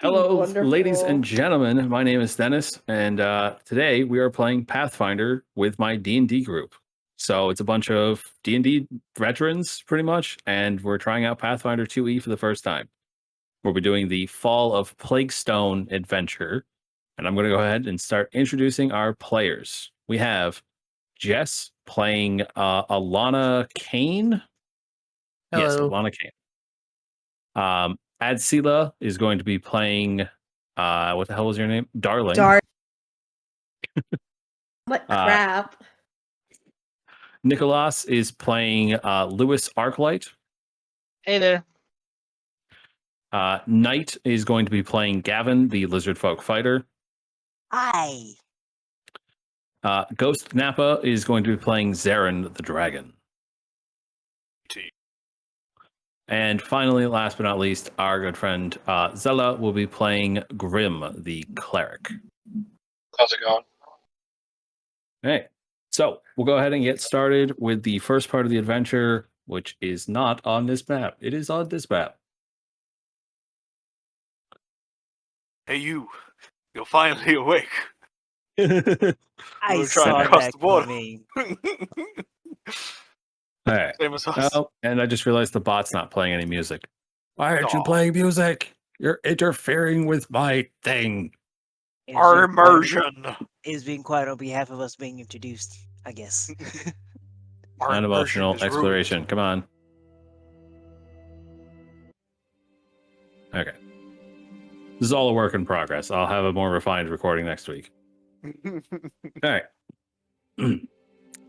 Hello, ladies Wonderful. and gentlemen. My name is Dennis, and today we are playing Pathfinder with my D&D group. So it's a bunch of D&D veterans, pretty much, and we're trying out Pathfinder 2e for the first time. We'll be doing the Fall of Plaguestone adventure, and I'm going to go ahead and start introducing our players. We have Jess playing Alana Kane. Yes, Hello. Alana Kane. Adsila is going to be playing what the hell was your name? Darling. What crap? Nicholas is playing Lewis Arclight. Hey there. Knight is going to be playing Gavin, the lizard folk fighter. Hi. Ghost Nappa is going to be playing Zarin, the dragon. And finally, last but not least, our good friend Zella will be playing Grim, the cleric. How's it going? Hey, so we'll go ahead and get started with the first part of the adventure, which is not on this map. It is on this map. Hey, you're finally awake. I We're trying saw to cross that the border. coming. All right. Same as us. Oh, and I just realized the bot's not playing any music. Why aren't you Aw. playing music? You're interfering with my thing. Our immersion. Is being quiet on behalf of us being introduced, I guess. Our Unemotional immersion is exploration. ruined. Come on. Okay. This is all a work in progress. I'll have a more refined recording next week. All right.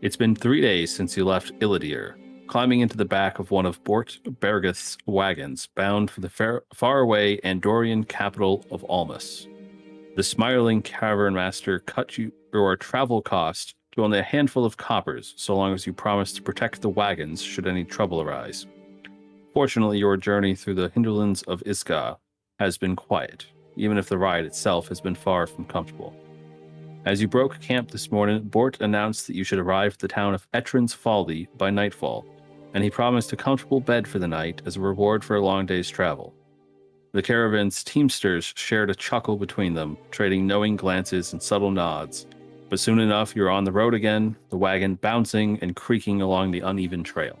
It's been 3 days since you left Illidir, climbing into the back of one of Bort Bergith's wagons, bound for the faraway Andorian capital of Almus. The smiling caravan master cut your travel cost to only a handful of coppers, so long as you promised to protect the wagons should any trouble arise. Fortunately, your journey through the hinterlands of Iska has been quiet, even if the ride itself has been far from comfortable. As you broke camp this morning, Bort announced that you should arrive at the town of Etron's Folly by nightfall, and he promised a comfortable bed for the night as a reward for a long day's travel. The caravan's teamsters shared a chuckle between them, trading knowing glances and subtle nods, but soon enough you're on the road again, the wagon bouncing and creaking along the uneven trail.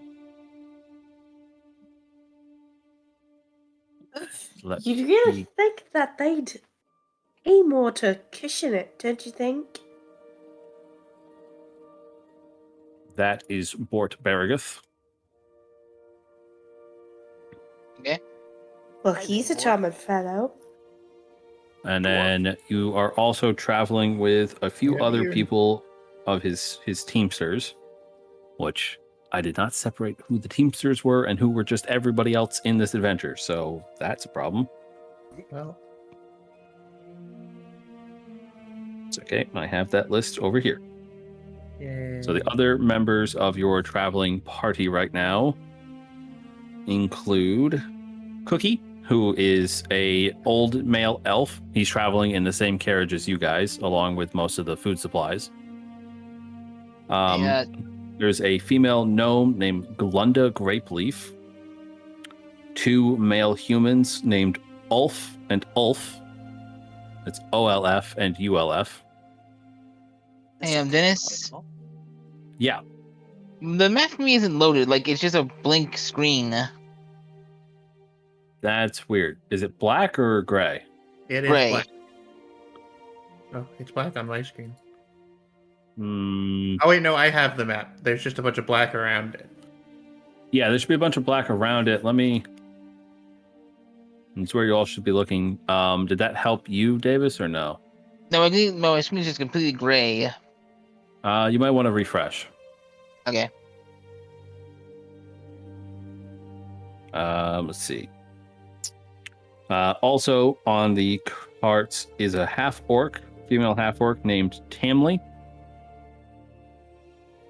You'd really think that they'd pay more to cushion it, don't you think? That is Bort Bergith. Okay. Well, Hi, he's a Lord. charming fellow. And then you are also traveling with a few Yeah, other you're- people of his teamsters, which I did not separate who the teamsters were and who were just everybody else in this adventure. So that's a problem. Well, It's okay. I have that list over here. yay. So the other members of your traveling party right now include Cookie, who is a old male elf. He's traveling in the same carriage as you guys, along with most of the food supplies. Yeah. There's a female gnome named Glunda Grapeleaf. 2 male humans named Ulf and Ulf. It's OLF and ULF. Hey, I'm Dennis. Yeah, The map for me isn't loaded. Like, it's just a blank screen. that's weird. Is it black or gray? It is Gray. black. Oh, it's black on my screen. Hmm. Oh wait, no, I have the map. There's just a bunch of black around it. Yeah, there should be a bunch of black around it. That's where you all should be looking. Did that help you, Davis, or no? No, I think my screen is just completely gray. You might want to refresh. Okay. Let's see. Also on the carts is a female half-orc named Tamley.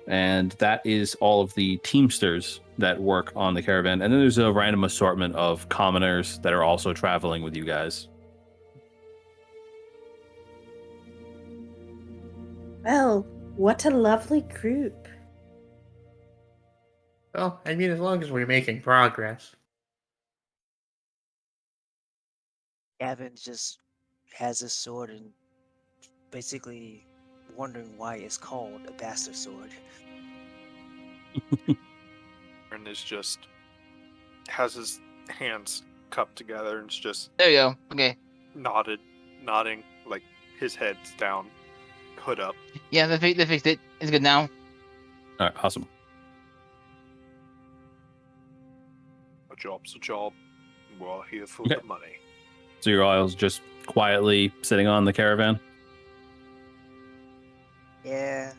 And that is all of the teamsters that work on the caravan. And then there's a random assortment of commoners that are also traveling with you guys. Well, what a lovely group. Well, I mean, as long as we're making progress. Gavin just has his sword and basically wondering why it's called a bastard sword. And is just has his hands cupped together and is just There you go. Okay. nodding, like his head's down, hood up. Yeah, they fixed it. It's good now. All right, awesome. A job's a job. We're all here for Okay. the money. So you're all just quietly sitting on the caravan. Yeah.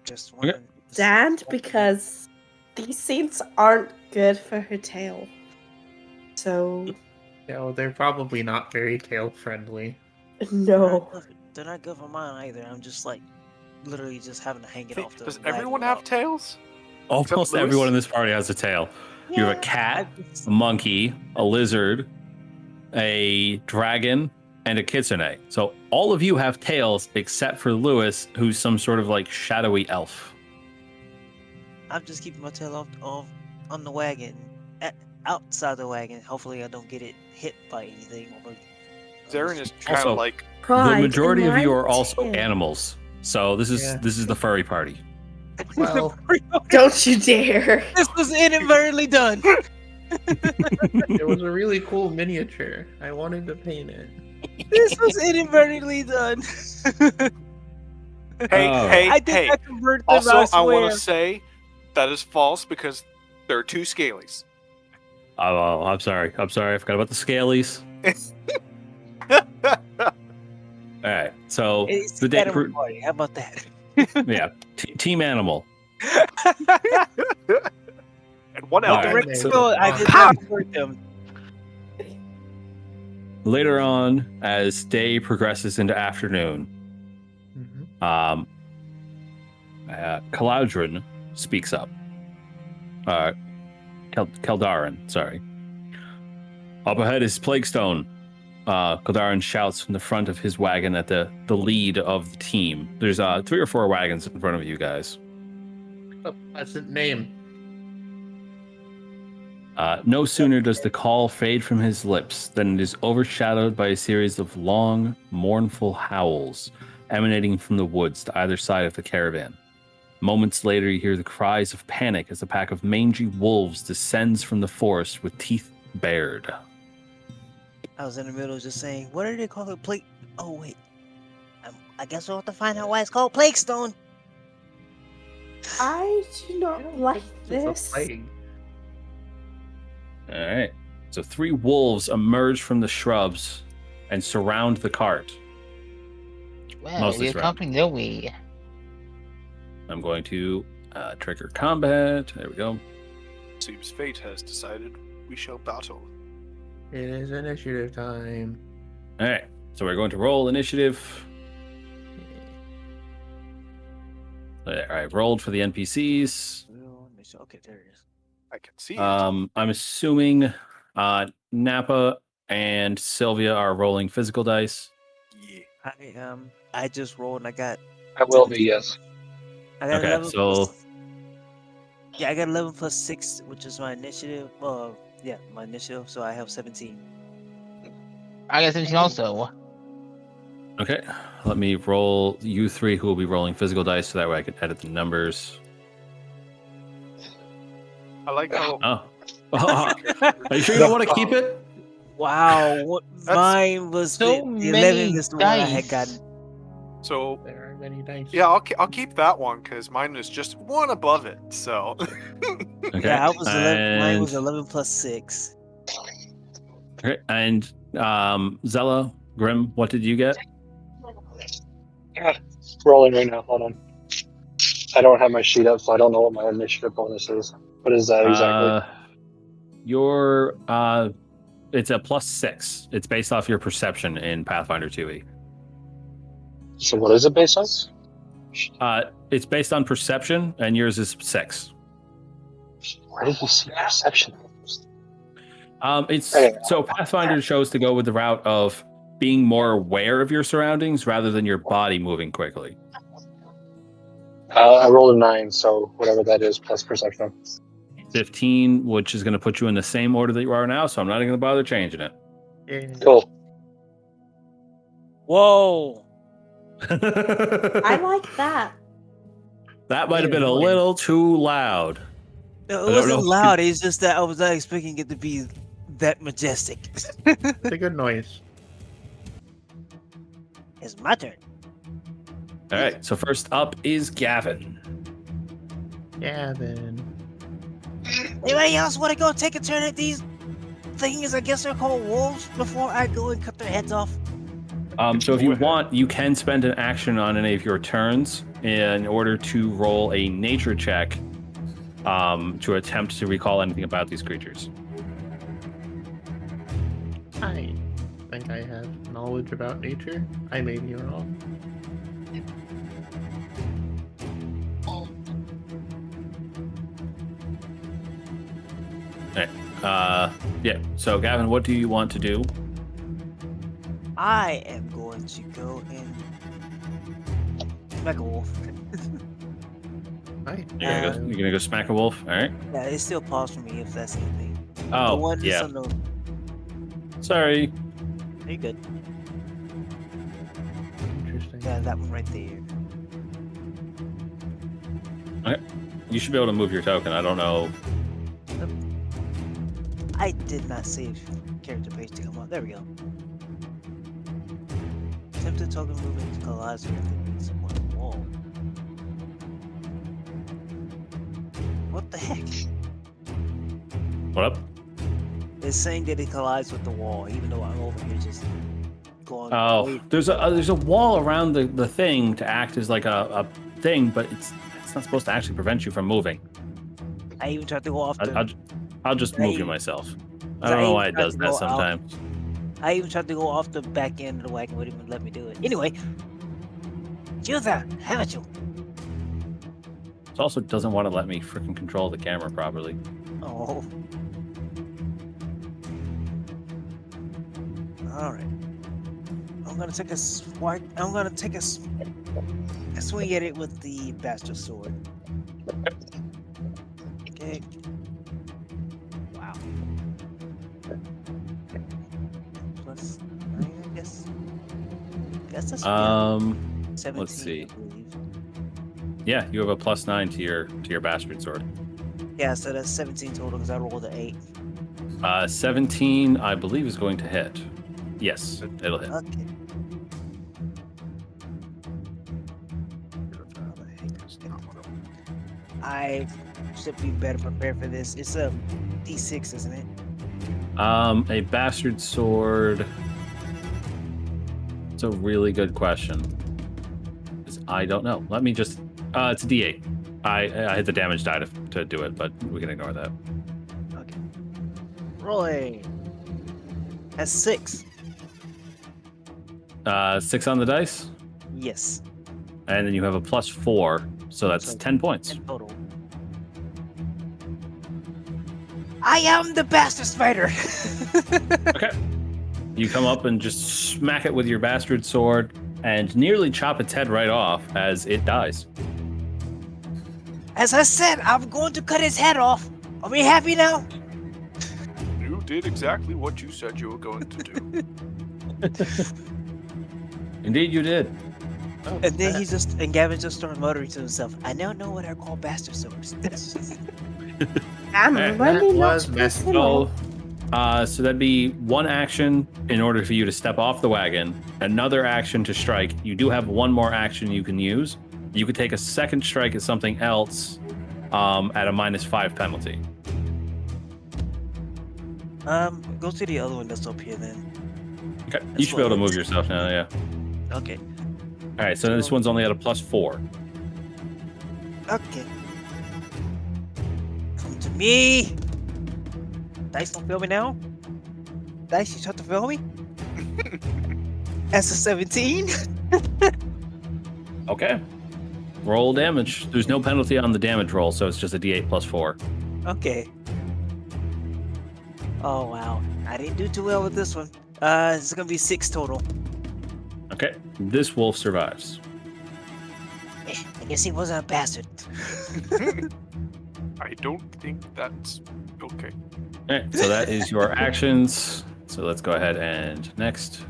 Just wondering. Stand because these saints aren't good for her tail. So Yeah, they're probably not very tail friendly. no. They're not good for mine either. I'm just like literally just having to hang it off the Does wagon everyone have without- tails? Almost Louis? everyone in this party has a tail. You have a cat, a monkey, a lizard, a dragon, and a kitsune. So all of you have tails except for Lewis, who's some sort of like shadowy elf. I'm just keeping my tail off on the wagon, outside the wagon. Hopefully, I don't get it hit by anything. Zaren is kind Also- of like Pride The majority in of you my are also tail. animals. So this is Yeah. the furry party. Well, Don't you dare. This was inadvertently done. it was a really cool miniature. I wanted to paint it. This was inadvertently done. hey, Oh. hey, I did hey. not convert them. Also, I want swear. to say that is false because there are 2 scalies. Oh, I'm sorry. I forgot about the scalies. All right. So It's the day, animal party. How about that? yeah, team animal. And one All elk. right. Rick so- Skull, I did not convert them. Later on, as day progresses into afternoon, Mhm. Calaudrin speaks up. Keldarin, sorry. Up ahead is Plaguestone. Keldarin shouts from the front of his wagon at the lead of the team. There's 3 or 4 wagons in front of you guys. A pleasant name. No sooner does the call fade from his lips than it is overshadowed by a series of long, mournful howls emanating from the woods to either side of the caravan. Moments later, you hear the cries of panic as a pack of mangy wolves descends from the forest with teeth bared. I was in the middle just saying, what do they call it? Oh, wait. I guess we'll have to find out why it's called Plaguestone. I do not like It's a this. plague. All right. So 3 wolves emerge from the shrubs and surround the cart. Well, Mostly we're surrounded. coming, don't we? I'm going to trigger combat. There we go. Seems fate has decided we shall battle. It is initiative time. All right. So we're going to roll initiative. All right. Rolled for the NPCs. Okay, there it is. I can see it. I'm assuming Nappa and Sylvia are rolling physical dice. Yeah. I just rolled and I got. I will be, yes. I got Okay, 11 so- plus, yeah, I got 11 plus 6, which is my initiative. Yeah, my initiative. So I have 17. I got 17 also. Okay. Let me roll you 3 who will be rolling physical dice so that way I can edit the numbers. I like how Oh. Are you sure you don't want to keep it? Wow, mine was so the many 11 is the one I had dice. gotten. so. There are many dice. Yeah, I'll keep that one because mine is just one above it. So Okay. Yeah, I was 11. Mine was And- 11 plus 6. Okay. And Zella, Grim, what did you get? Rolling right now. Hold on. I don't have my sheet up, so I don't know what my initiative bonus is. What is that exactly? Your it's a +6. It's based off your perception in Pathfinder 2e. So what is it based on? It's based on perception, and yours is 6. Where did you see perception? It's Anyway. so Pathfinder chose to go with the route of being more aware of your surroundings rather than your body moving quickly. I rolled a 9, so whatever that is plus perception. 15, which is going to put you in the same order that you are now, so I'm not even going to bother changing it. Yeah. Cool. Whoa! I like that. That might have been a Annoying. little too loud. No, I it don't wasn't know if you- loud. It's just that I was not expecting it to be that majestic. It's a good noise. It's my turn. All right. So first up is Gavin. Gavin. Anybody else want to go take a turn at these things? I guess they're called wolves. Before I go and cut their heads off. So if you want, you can spend an action on any of your turns in order to roll a nature check to attempt to recall anything about these creatures. I think I have knowledge about nature. I may be wrong. Yeah. So Gavin, what do you want to do? I am going to go and smack a wolf. Hi. You're gonna go smack a wolf. All right. Yeah, it's still pause for me if that's anything. The Oh, one that's yeah. on the... Sorry. You're good. Interesting. Yeah, that one right there. You should be able to move your token. I don't know. I did not save character page to come up. There we go. Attempted token movement to collides with someone on the wall. What the heck? What up? It's saying that it collides with the wall, even though I'm over here just going. Oh, way- there's a wall around the thing to act as like a thing, but it's not supposed to actually prevent you from moving. I even tried to go off the. I'll just move you I- myself. I don't know why it does that Go out. sometimes. I even tried to go off the back end of the wagon, wouldn't even let me do it. Anyway, you there, haven't you? It also doesn't want to let me freaking control the camera properly. Oh. All right. I'm gonna take a swipe. I'm gonna take a swing at it with the bastard sword. Okay. Wow. Plus 9, I guess. Guess that's 17, Let's see. I believe. Yeah, you have a +9 to your bastard sword. Yeah, so that's 17 total because I rolled an 8. 17, I believe, is going to hit. Yes, it'll hit. Okay. I should be better prepared for this. It's a D6, isn't it? A bastard sword. It's a really good question. 'Cause I don't know. Let me just. It's a D8. I hit the damage die to do it, but we can ignore that. Okay. Rolling. That's 6. 6 on the dice, Yes. and then you have a +4, so that's So 10 points. In total. I am the bastard spider. Okay. You come up and just smack it with your bastard sword and nearly chop its head right off as it dies. As I said, I'm going to cut his head off. Are we happy now? You did exactly what you said you were going to do. Indeed, you did. Oh, And then that- and Gavin just started muttering to himself, I now know what I call bastard swords. I'm Alright, really that not was messy. personal. So that'd be one action in order for you to step off the wagon, another action to strike. You do have one more action you can use. You could take a second strike at something else at a -5 penalty. Go to the other one that's up here then. Okay. You That's should be able to what- move yourself now, yeah. Okay. All right, so this one's only at a +4. Okay. Come to me. Dice don't fail me now. Dice, you try to fail me. That's a 17. Okay. Roll damage. There's no penalty on the damage roll, so it's just a D8 +4. Okay. Oh wow, I didn't do too well with this one. It's gonna be 6 total. Okay. This wolf survives. I guess he wasn't a bastard. I don't think that's okay. All right, so that is your actions. So let's go ahead and next.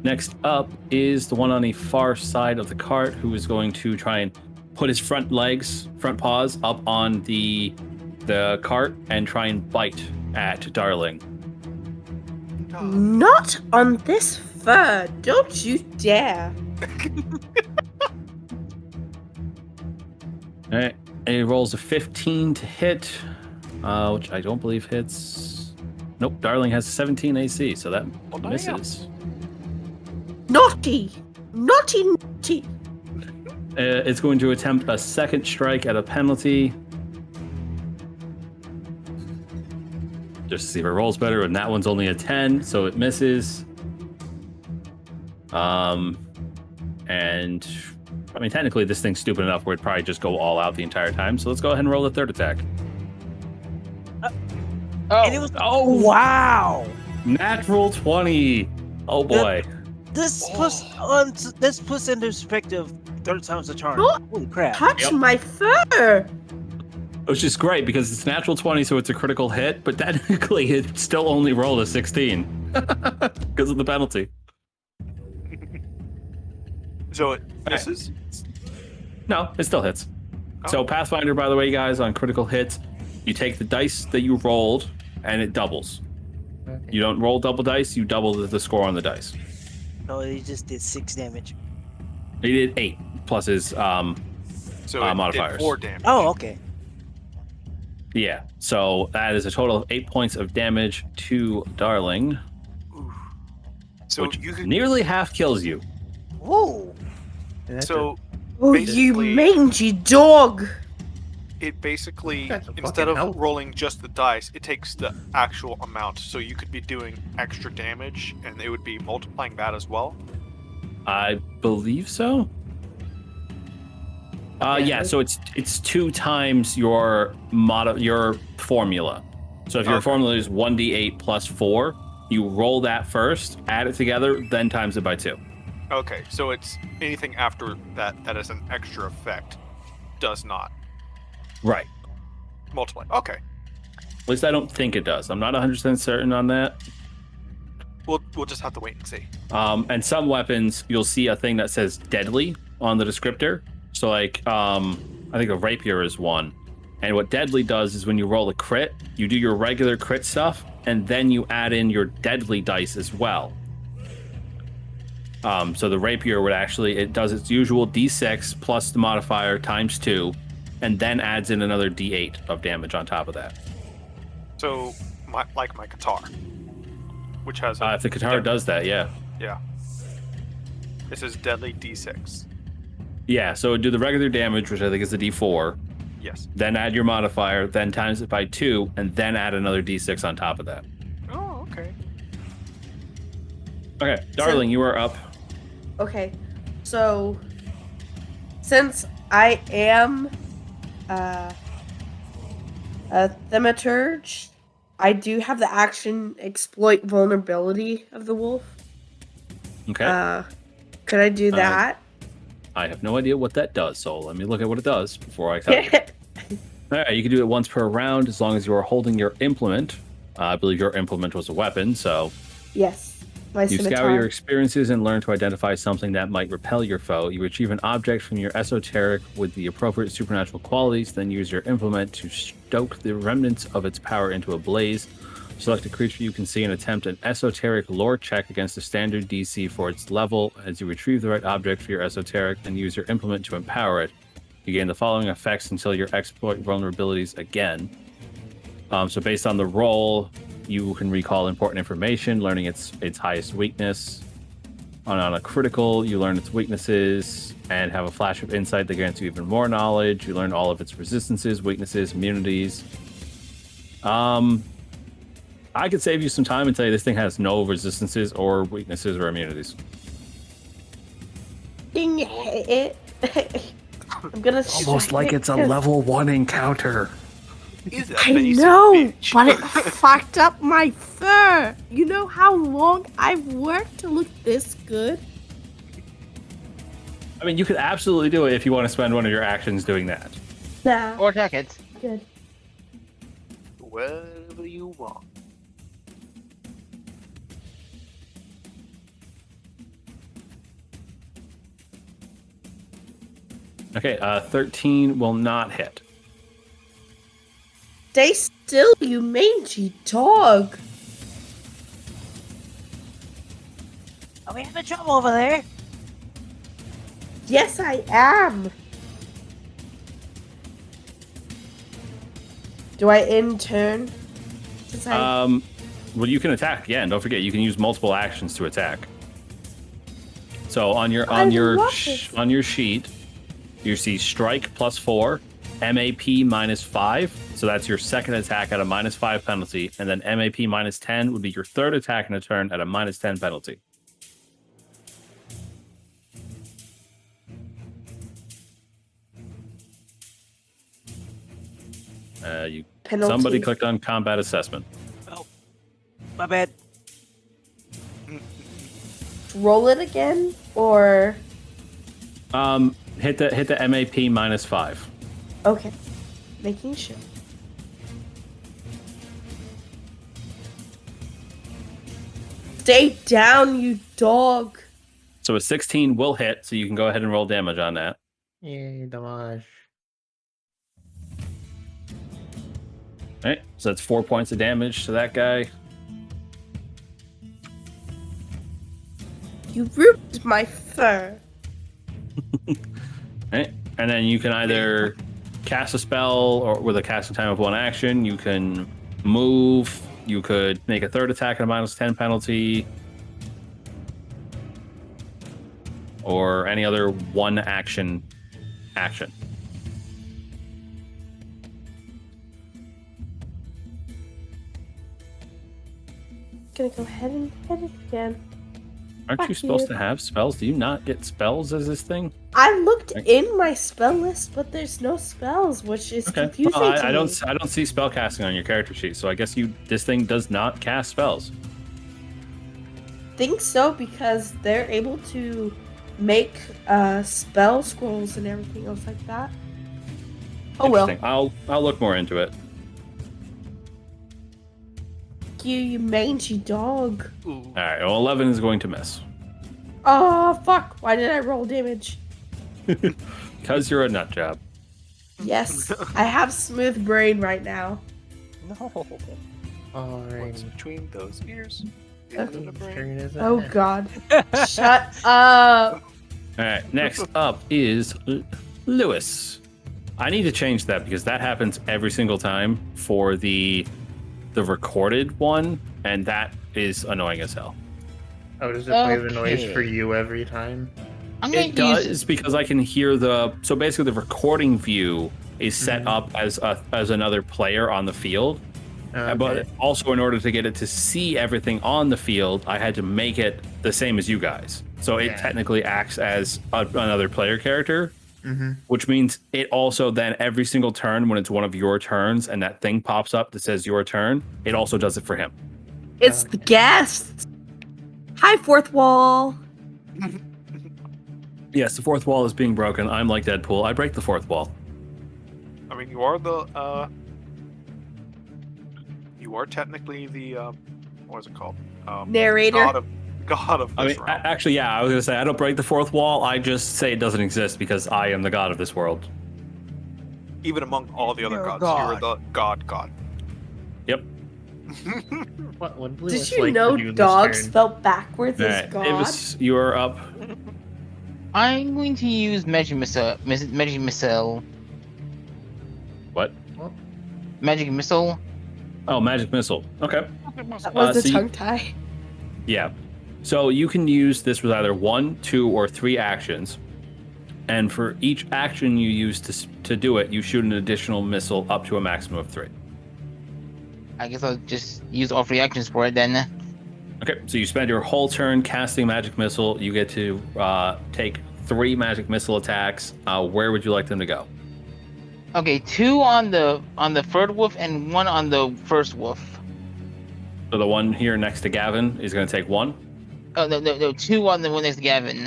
Next up is the one on the far side of the cart who is going to try and put his front paws up on the cart and try and bite at Darling. Not on this fur. Don't you dare. All right. And he rolls a 15 to hit, which I don't believe hits. Nope, Darling has 17 AC, so that misses. Naughty. Naughty, naughty. It's going to attempt a second strike at a penalty. Just to see if it rolls better, and that one's only a 10, so it misses. And I mean, technically, this thing's stupid enough where it'd probably just go all out the entire time. So let's go ahead and roll the third attack. And it was Wow. Natural 20. Oh boy. this puts into perspective 30 times the charm. Oh, Holy crap! Touch Yep. my fur. Which is great because it's natural 20, so it's a critical hit, but technically it still only rolled a 16 because of the penalty. So it misses? No, it still hits. So Oh. Pathfinder, by the way, guys, on critical hits, you take the dice that you rolled and it doubles. Okay. You don't roll double dice, you double the score on the dice. No, he just did 6 damage. He did 8 plus his So it modifiers. did 4 damage. Oh, okay. Yeah. So that is a total of 8 points of damage to Darling, Oof. So which you could. nearly half kills you. Whoa! And that's So Oh, you Basically- mangy dog. it basically, That's a instead fucking of help. rolling just the dice, it takes the actual amount. So you could be doing extra damage, and it would be multiplying that as well. I believe so. Yeah, so it's 2 times your formula. So if your Okay. formula is 1d8 plus 4, you roll that first, add it together, then times it by 2. Okay, so it's anything after that is an extra effect does not Right. multiply. Okay, At least I don't think it does. I'm not 100% certain on that. we'll just have to wait and see. And some weapons, you'll see a thing that says deadly on the descriptor. So like, I think a rapier is one. And what deadly does is when you roll a crit, you do your regular crit stuff, and then you add in your deadly dice as well. So the rapier would actually, it does its usual d6 plus the modifier times 2, and then adds in another d8 of damage on top of that. So, my guitar, which has If the guitar does that, yeah. this is deadly D6. Yeah, so do the regular damage, which I think is the d4, Yes. then add your modifier, then times it by 2, and then add another d6 on top of that. Oh, okay. Okay, Darling, you are up. Okay, so since I am a thaumaturge, I do have the action exploit vulnerability of the wolf. Okay. Could I do that? I have no idea what that does, so let me look at what it does before I tell you. All right, you can do it once per round as long as you are holding your implement. I believe your implement was a weapon, so Yes, my you scimitar. scour your experiences and learn to identify something that might repel your foe. You retrieve an object from your esoteric with the appropriate supernatural qualities, then use your implement to stoke the remnants of its power into a blaze. Select a creature you can see and attempt an esoteric lore check against the standard DC for its level. As you retrieve the right object for your esoteric and use your implement to empower it, you gain the following effects until you exploit vulnerabilities again. So based on the roll, you can recall important information, learning its highest weakness. On a critical, you learn its weaknesses and have a flash of insight that grants you even more knowledge. You learn all of its resistances, weaknesses, immunities. I could save you some time and tell you this thing has no resistances or weaknesses or immunities. Dang it. I'm gonna Almost like it's a level 1 encounter. He's a I basic know, bitch. but it fucked up my fur. You know how long I've worked to look this good? I mean, you could absolutely do it if you want to spend one of your actions doing that. Nah, Or attack it. good. Whatever you want. Okay, 13 will not hit. Stay still, you mangy dog. Are we having trouble over there? Yes, I am. Do I in turn? Since Well, you can attack again. Don't forget, you can use multiple actions to attack. So on your I love this. on your sheet, you see strike +4, MAP -5. So that's your second attack at a -5 penalty, and then MAP -10 would be your third attack in a turn at a -10 penalty. penalty. Somebody clicked on combat assessment. Oh, my bad. Roll it again, or Hit the MAP -5. okay, making sure. Stay down, you dog. So a 16 will hit, so you can go ahead and roll damage on that. Yay, damage. All right, so that's 4 points of damage to that guy. You ripped my fur. Right? And then you can either cast a spell or with a casting time of 1 action. You can move. You could make a third attack at a -10 penalty. Or any other 1 action. Gonna go ahead and hit it again. Aren't you Fuck supposed you. to have spells? Do you not get spells as this thing? I looked in my spell list, but there's no spells, which is Okay. confusing Well, to I me. don't see spell casting on your character sheet, so I guess this thing does not cast spells. Think so because they're able to make spell scrolls and everything else like that. Oh well. Interesting. I'll look more into it. You mangy dog. Ooh. All right. Well, 11 is going to miss Oh fuck! Why did I roll damage? because you're a nut job. Yes, I have smooth brain right now. No. What's Alright. between those ears? Okay. In the brain. Turn is Oh ahead. god. Shut up. All right. Next up is Lewis. I need to change that because that happens every single time for the recorded one, and that is annoying as hell. Oh, does it play the noise Okay. for you every time? I'm gonna It use does because I can hear so basically the recording view is set up as another player on the field. But also, in order to get it to see everything on the field, I had to make it the same as you guys. So it technically acts as another player character, which means it also then every single turn when it's one of your turns and that thing pops up that says your turn, it also does it for him. It's the guests. Hi, fourth wall. Yes, the fourth wall is being broken. I'm like Deadpool. I break the fourth wall. I mean, you are technically the what is it called? Narrator. God of I this mean, realm. actually, yeah, I was gonna say I don't break the fourth wall. I just say it doesn't exist because I am the god of this world. Even among all the other You're a gods, you're the god. Yep. What would Did Lewis you like know to do this dog turn? spelled backwards is Alright, God? Davis, you are up. I'm going to use magic missile. Magic missile. What? Magic missile. Oh, magic missile. Okay. That was the so you- tongue tie. Yeah. So you can use this with either 1, 2, or 3 actions. And for each action you use to do it, you shoot an additional missile up to a maximum of 3. I guess I'll just use all 3 actions for it then. Okay, so you spend your whole turn casting magic missile. You get to take 3 magic missile attacks. Where would you like them to go? Okay, 2 on the third wolf and 1 on the first wolf. So the one here next to Gavin is going to take 1. Oh no, 2 on the one next to Gavin.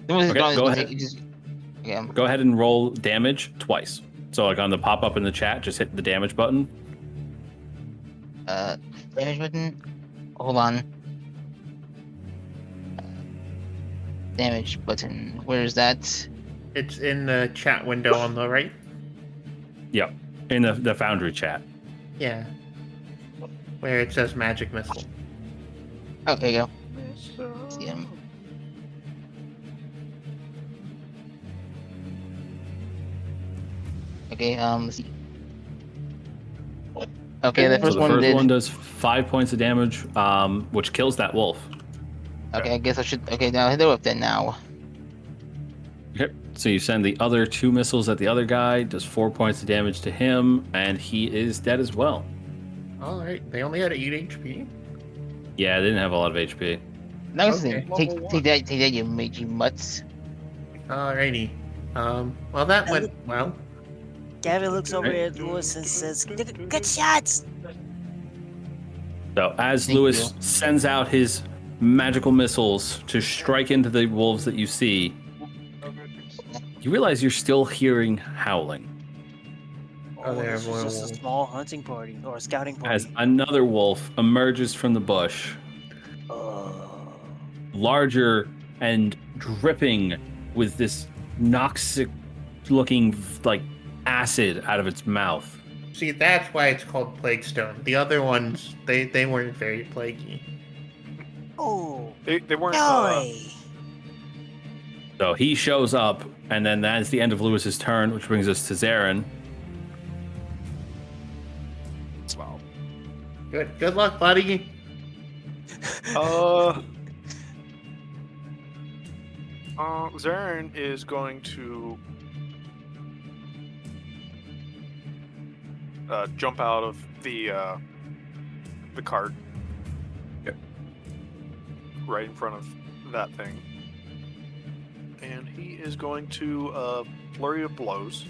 The one Okay, next to go Gavin, ahead. yeah. Go ahead and roll damage twice. So like on the pop-up in the chat, just hit the damage button. Damage button. Hold on. Damage button. Where is that? It's in the chat window on the right. Yep, in the Foundry chat. Yeah. Where it says magic missile. Oh, there you go. See him. Okay, let's see. Okay, the So first the one first did. one does 5 points of damage, which kills that wolf. Okay, I guess I should. Okay, now hit the whip then now. Okay, so you send the other 2 missiles at the other guy, does 4 points of damage to him, and he is dead as well. Alright, they only had 8 HP. Yeah, they didn't have a lot of HP. Nice Okay. thing. Take that, you matey mutts. Alrighty. Well, that went well. Gavin looks over at Lewis and says, "Good shots." So as Thank Lewis you. sends out his magical missiles to strike into the wolves that you see, you realize you're still hearing howling. Oh, there, this was just a wolf. small hunting party or a scouting party. As another wolf emerges from the bush, larger and dripping with this noxic looking like acid out of its mouth. See, that's why it's called Plaguestone. The other ones, they weren't very plaguey. Oh, They weren't. boy. So he shows up, and then that's the end of Lewis's turn, which brings us to Zarin. Wow. Good luck, buddy. Zarin is going to jump out of the cart. Yep. Right in front of that thing. And he is going to flurry of blows.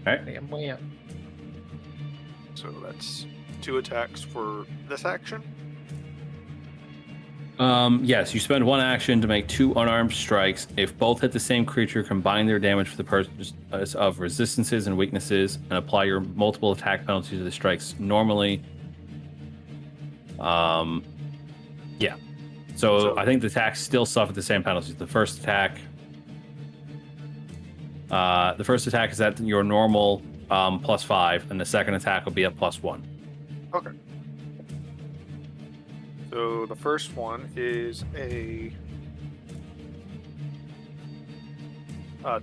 Bam, bam. So that's 2 attacks for this action. Yes, you spend 1 action to make 2 unarmed strikes. If both hit the same creature, combine their damage for the purpose of resistances and weaknesses, and apply your multiple attack penalties to the strikes normally. Yeah. So I think the attacks still suffer the same penalties. The first attack is at your normal +5, and the second attack will be at +1. Okay. So the first one is a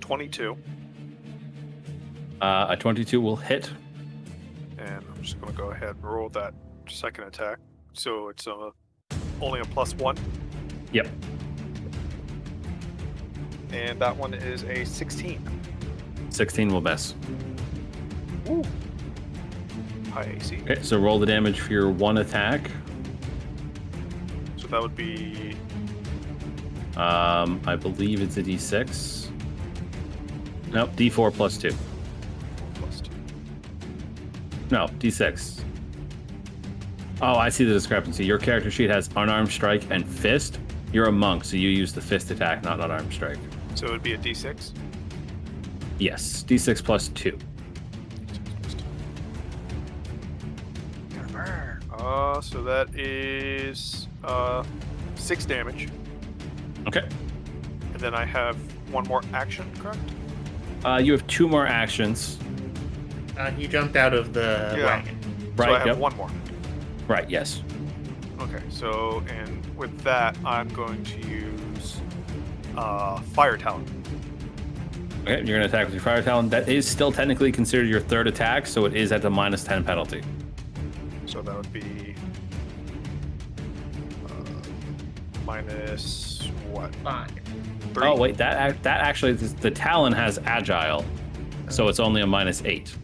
22. A 22 will hit. And I'm just going to go ahead and roll that second attack. So it's only a +1. Yep. And that one is a 16. 16 will miss. High AC. Okay, so roll the damage for your 1 attack. So that would be I believe it's a D6. Nope, D4 +2. +2. No, D6. Oh, I see the discrepancy. Your character sheet has unarmed strike and fist. You're a monk, so you use the fist attack, not unarmed strike. So it would be a D6. Yes, D6 +2. So that is 6 damage. Okay. And then I have 1 more action, correct? You have 2 more actions. He jumped out of the Yeah. wagon. Right, So I have yep. 1 more. Right, yes. Okay, so, and with that, I'm going to use Fire Talon. Okay, you're going to attack with your Fire Talon. That is still technically considered your 3rd attack, so it is at the -10 penalty. So that would be minus what? 5. 3? Oh, wait, that actually, the Talon has Agile, so it's only a -8.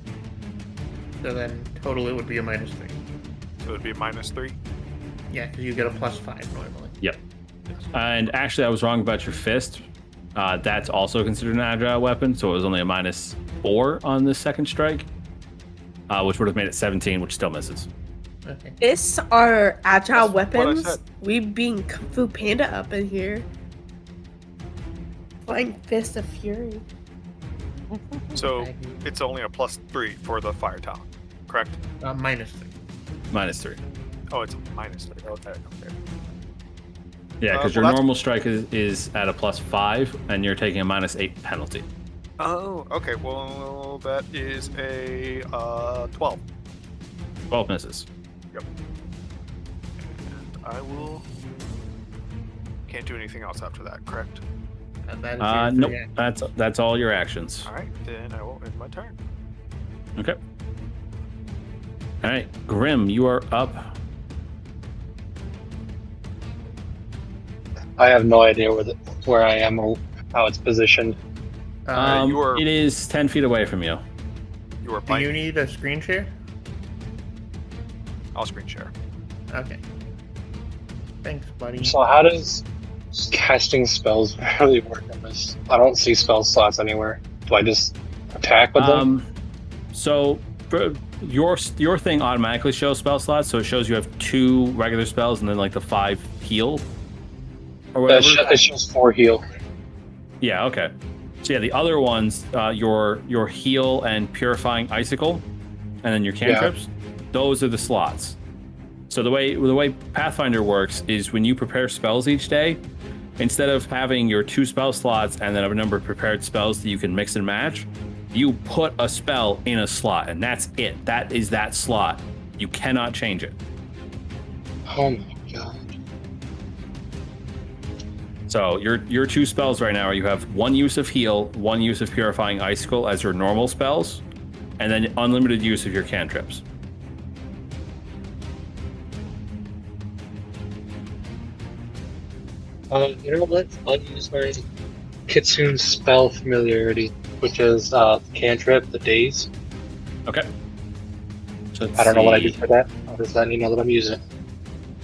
So then total it would be a -3. So it would be -3. Yeah, because you get a +5 normally. Yep. And actually, I was wrong about your fist. That's also considered an agile weapon, so it was only a -4 on the second strike, which would have made it 17, which still misses. Okay. This are agile That's what I weapons. said. We being Kung Fu Panda up in here. Flying Fist of Fury. So it's only a +3 for the Fire Talon, correct? -3. -3. Oh, it's a -3. Okay, okay. Yeah, because your normal strike is at a +5, and you're taking a -8 penalty. Oh, okay. Well, that is a 12. 12 misses. Yep. And I will. Can't do anything else after that, correct? And that is your Nope. free action. That's all your actions. All right, then I will end my turn. Okay. All right, Grim, you are up. I have no idea where I am or how it's positioned. you are- It is 10 feet away from you. You are Do fine. you need a screen share? I'll screen share. Okay. Thanks, buddy. So how does casting spells really work on this? I don't see spell slots anywhere. Do I just attack with them? So your thing automatically shows spell slots, so it shows you have 2 regular spells and then like the 5 heal or whatever. It shows 4 heal. Yeah, okay. So yeah, the other ones, your heal and purifying icicle, and then your cantrips, those are the slots. So the way Pathfinder works is when you prepare spells each day, instead of having your 2 spell slots and then a number of prepared spells that you can mix and match, you put a spell in a slot, and that's it. That is that slot. You cannot change it. Oh my god. So your 2 spells right now are you have 1 use of heal, 1 use of purifying icicle as your normal spells, and then unlimited use of your cantrips. You know what? I'll use my Kitsune spell familiarity, which is cantrip, the daze. Okay. So let's I don't know what I see. do for that. I'll just let you know that I'm using it.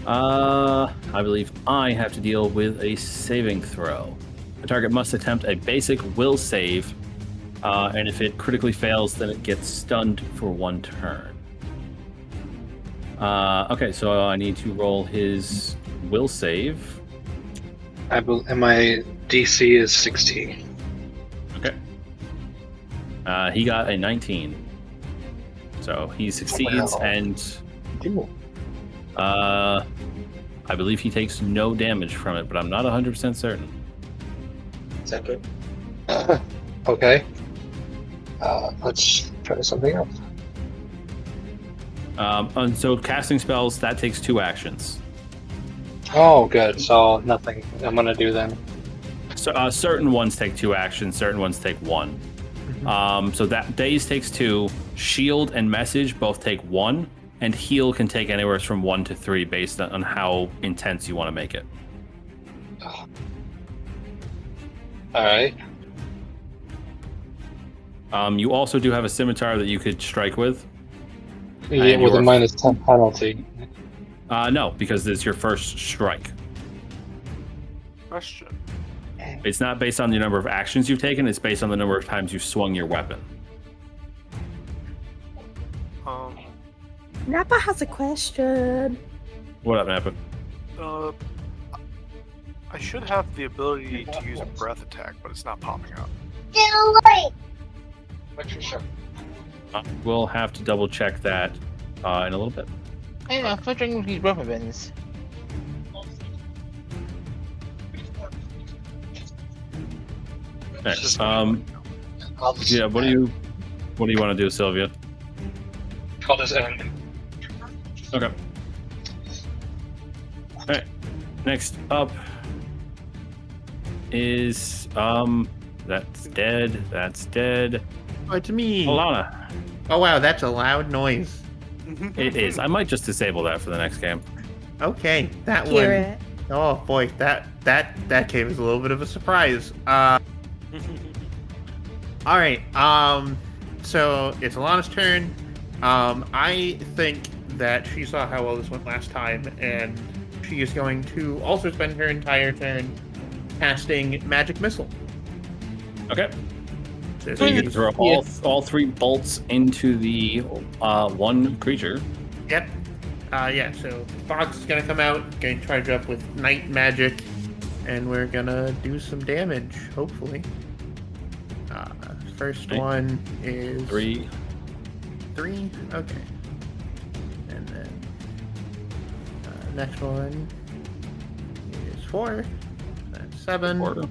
I believe I have to deal with a saving throw. The target must attempt a basic will save, and if it critically fails, then it gets stunned for 1 turn. Okay, so I need to roll his will save. And my DC is 16. Okay. He got a 19. So he succeeds, Wow. and I believe he takes no damage from it, but I'm not 100% certain. Is that good? Okay. Let's try something else. And so casting spells, that takes 2 actions. Oh, good. So nothing I'm gonna do then. So certain ones take 2 actions, certain ones take 1. So that daze takes 2, shield and message both take 1, and heal can take anywhere from 1 to 3 based on how intense you want to make it. All right. You also do have a scimitar that you could strike with. Yeah, And with a your- -10 penalty. No, because it's your first strike. Question. It's not based on the number of actions you've taken, it's based on the number of times you've swung your weapon. Nappa has a question. What up, Nappa? I should have the ability to use a breath attack, but it's not popping up. We'll have to double check that in a little bit. Hey, I'm flittering with these rubber bands. Okay. I'll just Yeah, what do you want to do, Sylvia? I'll just end. Okay. Alright. Next up is that's dead. That's dead. Oh, it's me. Alana. Oh wow, that's a loud noise. It is. I might just disable that for the next game. Okay, that Hear one. it. Oh boy, that came as a little bit of a surprise. All right. So it's Alana's turn. I think that she saw how well this went last time, and she is going to also spend her entire turn casting Magic Missile. Okay. So So you she get to throw all 3 bolts into the one creature. Yep. Yeah, so Fox is gonna come out, gonna charge up with Night Magic, and we're gonna do some damage, hopefully. First Okay. one is 3. 3? Okay. And then next one is 4. That's 7. 4.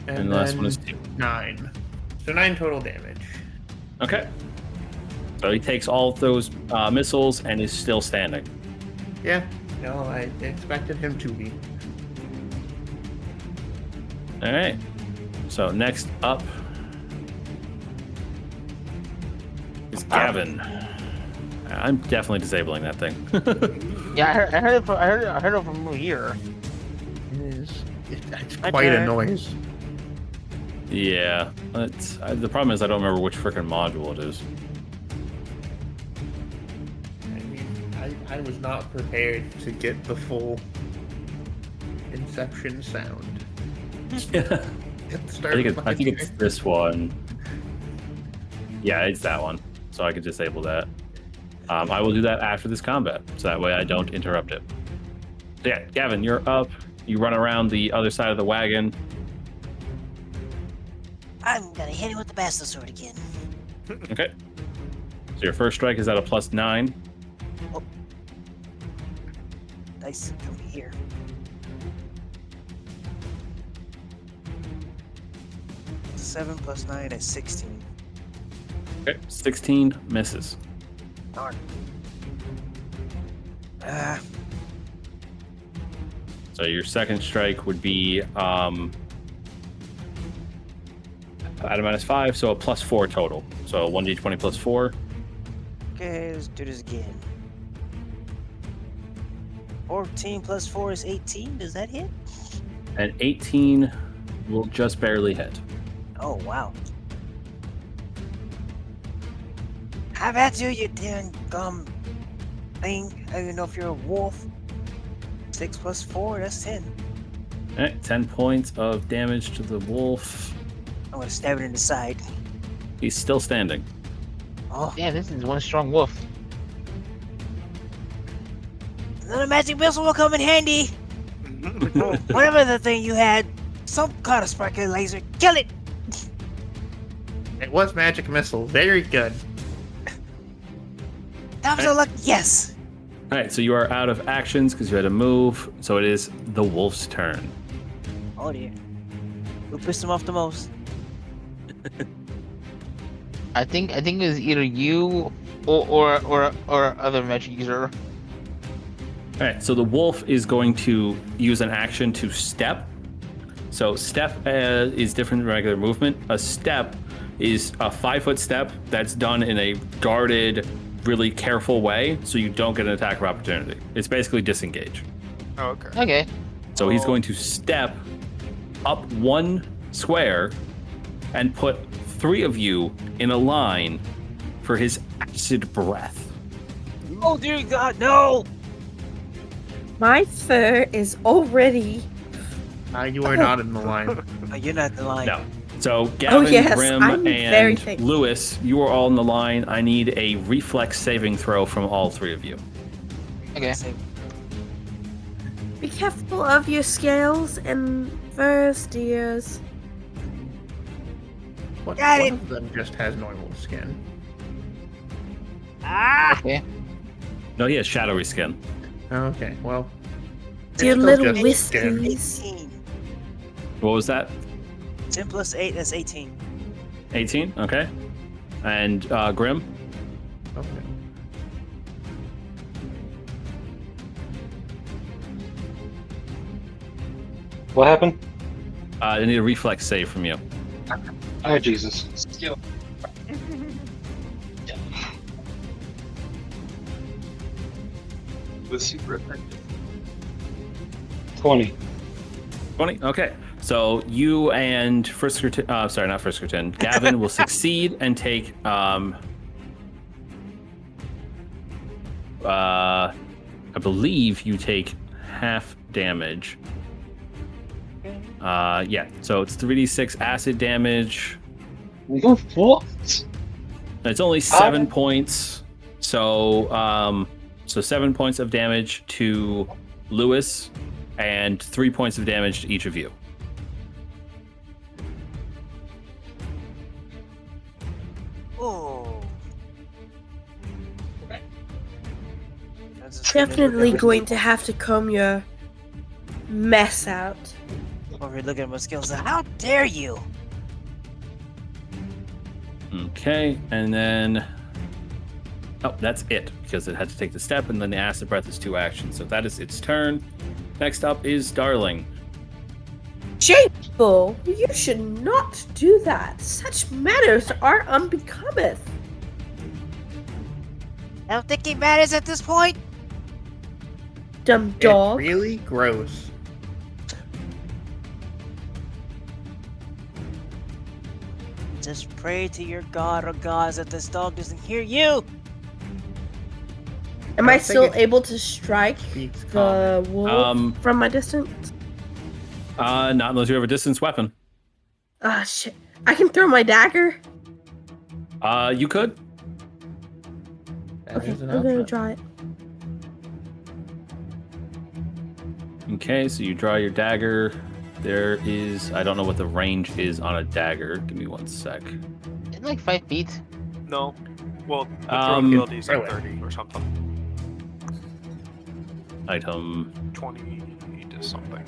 And the last then one is 2. 9. So 9 total damage. Okay. So he takes all of those missiles and is still standing. Yeah, no, I expected him to be. All right. So next up is Gavin. I'm definitely disabling that thing. Yeah, I heard it from here. It's quite a noise. Yeah. The problem is I don't remember which freaking module it is. I mean, I was not prepared to get the full Inception sound. Yeah. I think it's this one. Yeah, it's that one. So I could disable that. I will do that after this combat, so that way I don't interrupt it. So yeah, Gavin, you're up. You run around the other side of the wagon. I'm gonna hit him with the bastard sword again. Okay. So your first strike is at a +9. Dice over here. Seven plus 9 is 16. Okay, 16 misses. Darn. So your second strike would be at a -5, so a +4 total. So 1d20 +4. Okay, let's do this again. 14 plus 4 is 18. Does that hit? And 18 will just barely hit. Oh, wow. How about you damn gum thing? I don't even know if you're a wolf. 6 plus 4, that's 10. All right, 10 points of damage to the wolf. I'm gonna stab it in the side. He's still standing. Oh, Yeah, this is one strong wolf. another magic missile will come in handy. Whatever the thing you had, some kind of sparkly laser. Kill it! It was magic missile. Very good. That was a luck. Yes. All right, so you are out of actions because you had to move. So it is the wolf's turn. Oh dear. Who pissed him off the most? I think it was either you or other magic user. All right, so the wolf is going to use an action to step. So step is different than regular movement. A step is a 5-foot step that's done in a guarded, really careful way, so you don't get an attack of opportunity. It's basically disengage. Oh, okay. Okay. So he's going to step up 1 square and put 3 of you in a line for his acid breath. Oh dear God, no! My fur is already. You are not in the line. Oh, you're not the line. No. So Gavin, yes, Grim, I'm very and thankful. Lewis, you are all in the line. I need a reflex saving throw from all 3 of you. Okay. Same. Be careful of your scales and furs, dears. One Got it. of them just has normal skin. Ah! Okay. No, he has shadowy skin. Okay, well. it's Dear still little just skin. wispies. 18. What was that? 10 plus 8, that's 18. 18? Okay. And Grim? Okay. What happened? I need a reflex save from you. Oh, Jesus. Was super effective. 20. 20? Okay. So you and Gavin will succeed and take I believe you take half damage. Yeah, so it's 3d6 acid damage. What? It's only 7 points. So 7 points of damage to Lewis and 3 points of damage to each of you. Oh. Definitely going to have to comb your mess out. Over here looking at my skills. How dare you? Okay, and then oh, that's it because it had to take the step, and then the acid breath is 2 actions. So that is its turn. Next up is Darling. Shameful! You should not do that. Such manners are unbecometh. I don't think it matters at this point. Dumb It's dog. really gross. Just pray to your god or gods that this dog doesn't hear you. Am I I think still it able to strike Speaks the common. wolf from my distance? Not unless you have a distance weapon. Ah, shit. I can throw my dagger? You could. That Okay, is an I'm gonna option. draw it. Okay, so you draw your dagger. There is, I don't know what the range is on a dagger. Give me 1 sec. It's like 5 feet. No. Well, the Um, throwing ability is like right away. 30 or something. Item. 20 to something.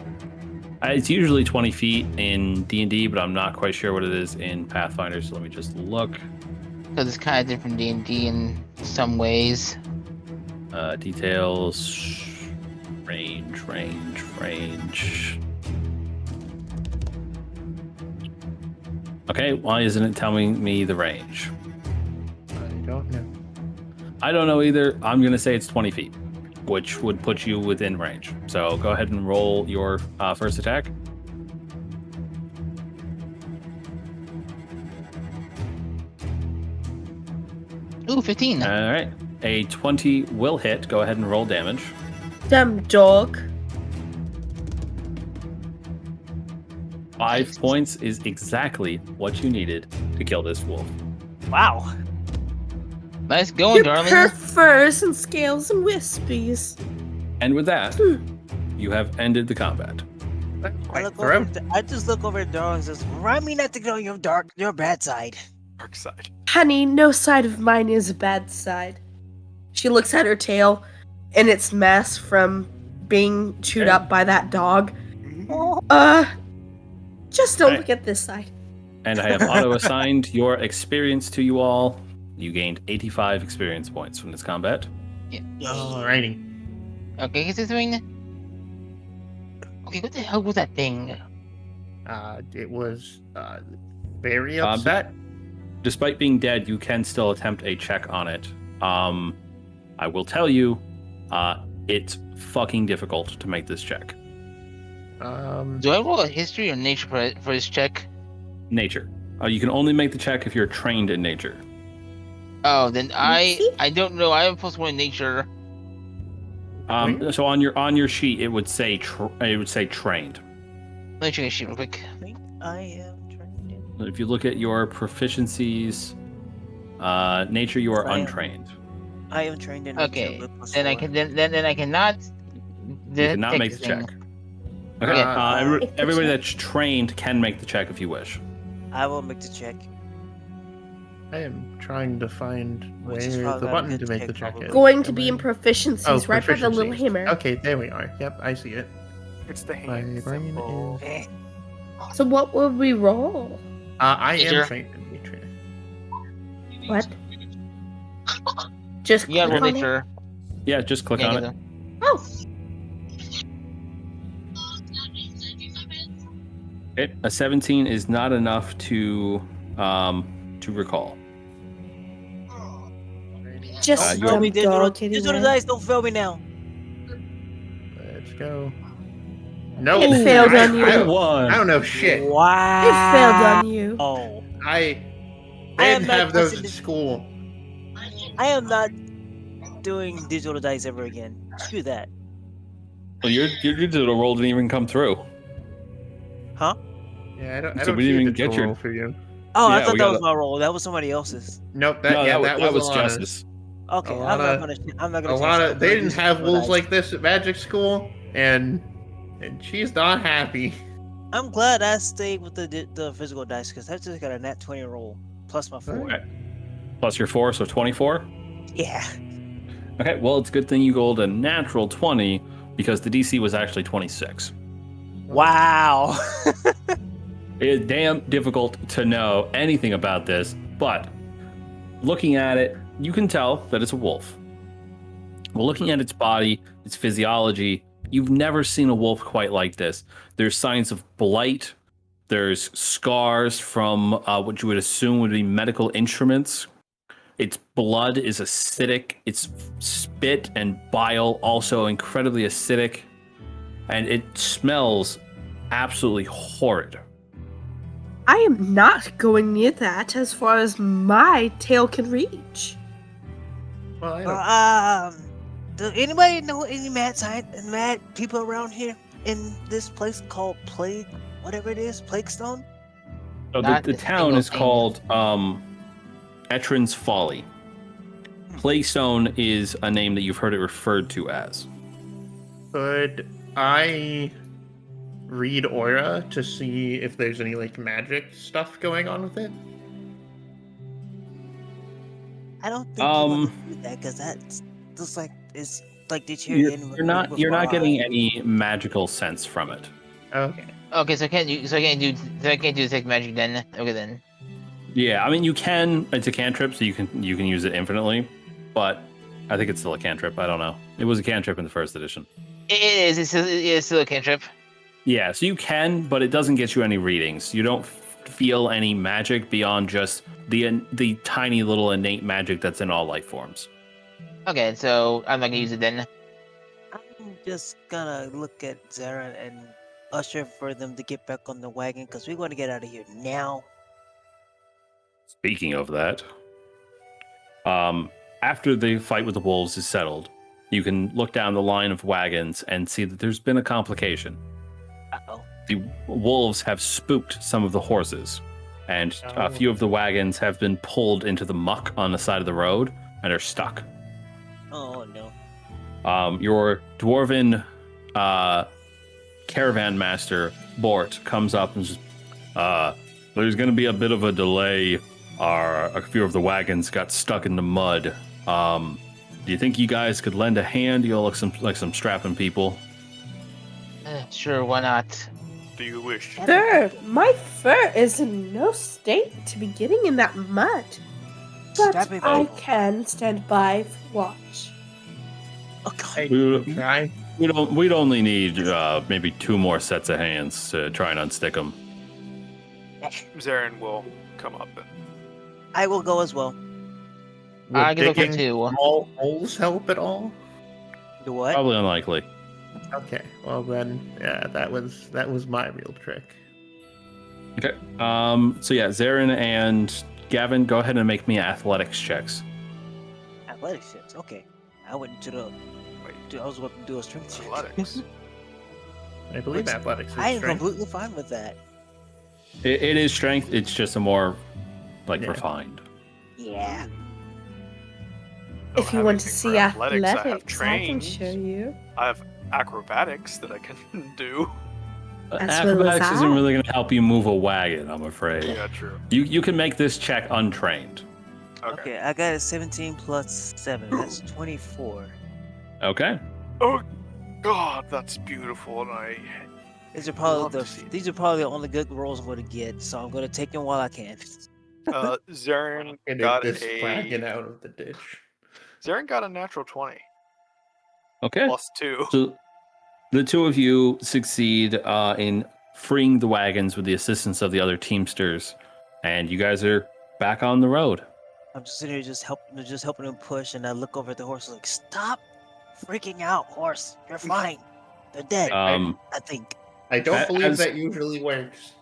It's usually 20 feet in D&D, but I'm not quite sure what it is in Pathfinder, so let me just look. Because it's kind of different D&D in some ways. Details. Range. Okay, why isn't it telling me the range? I don't know. I don't know either. I'm going to say it's 20 feet, which would put you within range. So go ahead and roll your first attack. Ooh, 15. All right. A 20 will hit. Go ahead and roll damage. Dumb dog. 5 points is exactly what you needed to kill this wolf. Wow. Nice going, Your darling. furs and scales and wispies. And with that, you have ended the combat. That's I, quite look thorough. over, I just look over at Dog and says, remind me not to go your bad side. Dark side. Honey, no side of mine is a bad side. She looks at her tail and its mess from being chewed up by that dog. Just don't Right. look at this side. And I have auto-assigned your experience to you all. You gained 85 experience points from this combat. Alrighty. Okay, is this doing? Okay, what the hell was that thing? It was very upset. Despite being dead, you can still attempt a check on it. I will tell you, it's fucking difficult to make this check. Do I roll a history or nature for this check? Nature. You can only make the check if you're trained in nature. Oh, then See? I don't know. I have plus 1 in nature. So on your sheet, it would say trained. Let me check the sheet real quick. I think I am trained in. If you look at your proficiencies, nature, you are I am. untrained. I am trained in. Okay, nature with then I +4. can then I cannot. You cannot make the check. Okay. Yeah. Make the Everybody check. that's trained can make the check if you wish. I will make the check. I am trying to find Which where is the probably button not to a make good the check, check probably. is. Going to be in Am I- proficiencies, right by the little proficiencies. hammer. Okay, there we are. Yep, I see it. It's the My hand brain symbol. is- Eh. So what would we roll? I Nature. am trained in nature. What? Just Yeah, click roll on it? nature. Yeah, just click Yeah, on get it. them. Oh, Okay, a 17 is not enough to recall. just you Fail are- me, dumb digital, dog digital anyway. dice, don't fail me now. Let's go. No, It failed on you. I don't know shit. Wow. It failed on you. Oh, I I am didn't not have those in considered- school. I am not doing digital dice ever again. Screw that. Well, your digital roll didn't even come through. Huh? Yeah, I don't. I So don't we see didn't a even get digital your- roll for you. Oh, I Yeah, thought we that got was it. my role. That was somebody else's. Nope. No, That was Alana's. Jess's. Okay, A I'm lot not of- gonna. I'm not gonna. A change lot that. of they I'm didn't gonna have use digital rules dice. like this at Magic School, and she's not happy. I'm glad I stayed with the physical dice because I just got a nat 20 roll plus my 4. Okay. Plus your 4, so 24. Yeah. Okay, well, it's a good thing you rolled a natural 20 because the DC was actually 26. Wow. It is damn difficult to know anything about this, but looking at it, you can tell that it's a wolf. Well, looking at its body, its physiology, you've never seen a wolf quite like this. There's signs of blight. There's scars from what you would assume would be medical instruments. Its blood is acidic. Its spit and bile also incredibly acidic. And it smells absolutely horrid. I am not going near that as far as my tail can reach. Well, I don't. Do anybody know any mad people around here in this place called whatever it is, Plaguestone? So Not the a town single is thing. called Etron's Folly. Plaguestone is a name that you've heard it referred to as. Could I read aura to see if there's any like magic stuff going on with it? I don't think you want to do that because that's just like it's like You're not getting any magical sense from it. Okay. Okay, so I can't do detect magic then. Okay then. Yeah, I mean you can. It's a cantrip, so you can use it infinitely, but I think it's still a cantrip. I don't know. It was a cantrip in the first edition. It is. It's still a cantrip. Yeah, so you can, but it doesn't get you any readings. You don't feel any magic beyond just the tiny little innate magic that's in all life forms. Okay, so I'm not gonna use it then. I'm just gonna look at Zara and usher for them to get back on the wagon because we want to get out of here now. Speaking of that, after the fight with the wolves is settled, you can look down the line of wagons and see that there's been a complication. Uh-oh. The wolves have spooked some of the horses, and a few of the wagons have been pulled into the muck on the side of the road and are stuck. Oh no. Your dwarven caravan master, Bort, comes up and says, there's going to be a bit of a delay. A few of the wagons got stuck in the mud. Do you think you guys could lend a hand? You all look like some strapping people. Sure, why not? Do you wish? Sir, my fur is in no state to be getting in that mud. But Strapping I people. can stand by for watch. Oh god. Hey, We- try. We'd only need maybe 2 more sets of hands to try and unstick them. Zarin will come up and I will go as well. I Would can look for digging 2. small holes help at all? Do what? Probably unlikely. Okay. Well then, yeah, that was my real trick. Okay. So yeah, Zarin and Gavin, go ahead and make me athletics checks. Athletics shit. Okay. I went to the. wait. Dude, I was about to do a strength check. Athletics. I believe Which- athletics is I am strength. completely fine with that. It is strength. It's just a more Yeah. refined. Yeah. Don't If you have want to anything see for athletics, I have athletics, I can trains. show you. I have acrobatics that I can do. As well as Acrobatics isn't I. really going to help you move a wagon, I'm afraid. Yeah, true. You can make this check untrained. Okay. Okay, I got a 17 plus 7. That's 24. Okay. Oh, God, that's beautiful, and I. These are Love probably to see it. these are probably the only good rolls I'm going to get, so I'm going to take them while I can. Zarin Get got this wagon a. out of the ditch. Zarin got a natural 20 Okay. plus 2. So the 2 of you succeed in freeing the wagons with the assistance of the other teamsters, and you guys are back on the road. I'm just sitting here just helping them push, and I look over at the horse like, stop freaking out, horse. You're fine. They're dead. I think. I don't As- believe that usually works.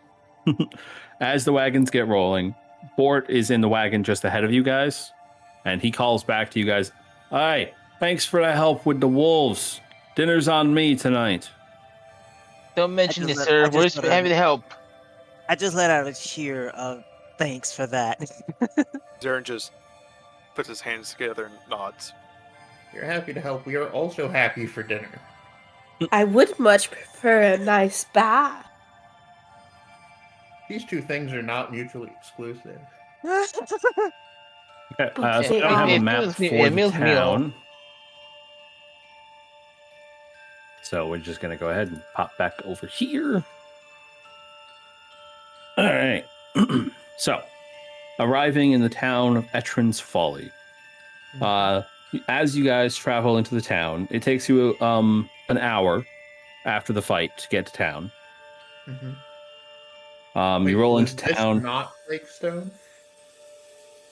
As the wagons get rolling, Bort is in the wagon just ahead of you guys, and he calls back to you guys, "Hi, thanks for the help with the wolves. Dinner's on me tonight." Don't mention just this, let- sir. I We're just just let happy to help. I just let out a cheer of thanks for that. Zarin just puts his hands together and nods. You're happy to help. We are also happy for dinner. I would much prefer a nice bath. These two things are not mutually exclusive. Okay, Okay, so I don't have a it map feels- for it the feels meal. town. So So we're just going to go ahead and pop back over here. All right. So, arriving in the town of Etron's Folly. As you guys travel into the town, it takes you an hour after the fight to get to town. You roll into town. Not Plaguestone?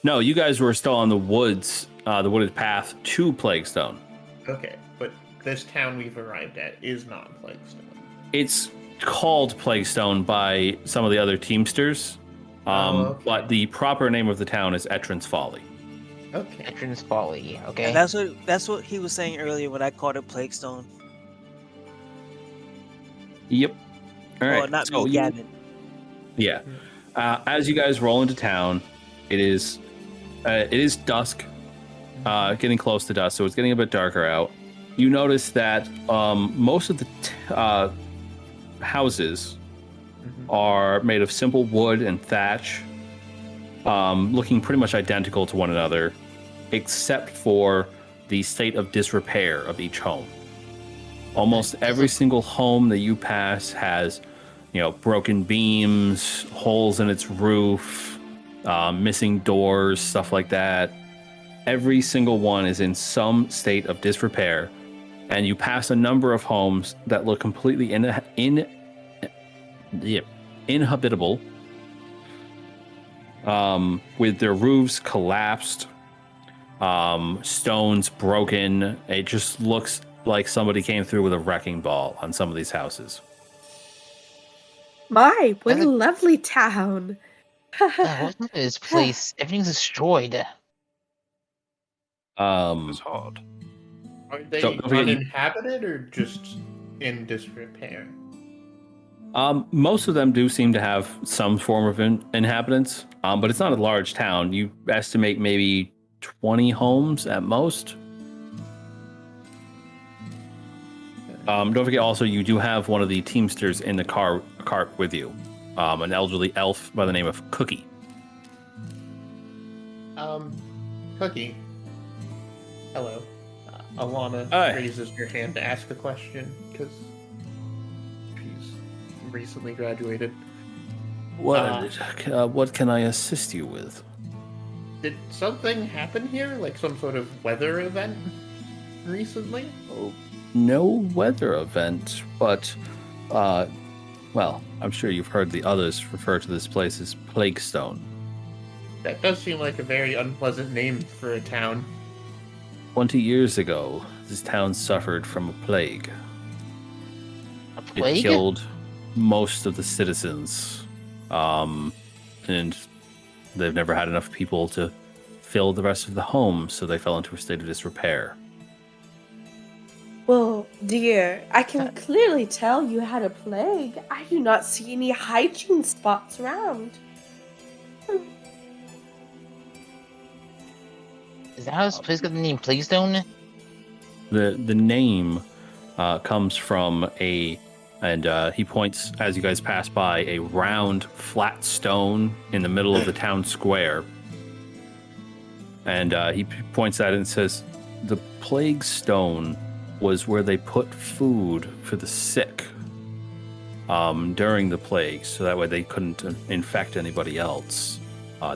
No, you guys were still on the wooded path to Plaguestone. Okay, but this town we've arrived at is not Plaguestone. It's called Plaguestone by some of the other Teamsters, Okay. but the proper name of the town is Etron's Folly. Okay. Etron's Folly. Okay. And that's what he was saying earlier when I called it Plaguestone. Yep. All right. Well, not so me, you- Gavin. Yeah. As you guys roll into town, it is dusk, getting close to dusk, so it's getting a bit darker out. You notice that most of the houses are made of simple wood and thatch, looking pretty much identical to one another, except for the state of disrepair of each home. Almost every single home that you pass has, broken beams, holes in its roof, missing doors, stuff like that. Every single one is in some state of disrepair, and you pass a number of homes that look completely inhabitable, with their roofs collapsed, stones broken. It just looks like somebody came through with a wrecking ball on some of these houses. My, what a That's a- lovely town. What's up with this place? Everything's destroyed. It's hard. Are they Don't forget you- uninhabited or just in disrepair? Most of them do seem to have some form of inhabitants, but it's not a large town. You estimate maybe 20 homes at most. Don't forget also, you do have one of the Teamsters in the cart with you, an elderly elf by the name of Cookie. Cookie. Hello. Alana Hi. raises her hand to ask a question because she's recently graduated. What can I assist you with? Did something happen here? Like some sort of weather event recently? No weather event, but, well, I'm sure you've heard the others refer to this place as Plaguestone. That does seem like a very unpleasant name for a town. 20 years ago, this town suffered from a plague. A It plague? killed most of the citizens, and they've never had enough people to fill the rest of the home, so they fell into a state of disrepair. Well, dear, I can clearly tell you had a plague. I do not see any hygiene spots around. Is that how this place got the name Plaguestone? The name comes from he points, as you guys pass by, a round, flat stone in the middle of the town square. And he points at it and says, the Plague Stone was where they put food for the sick during the plague, so that way they couldn't infect anybody else.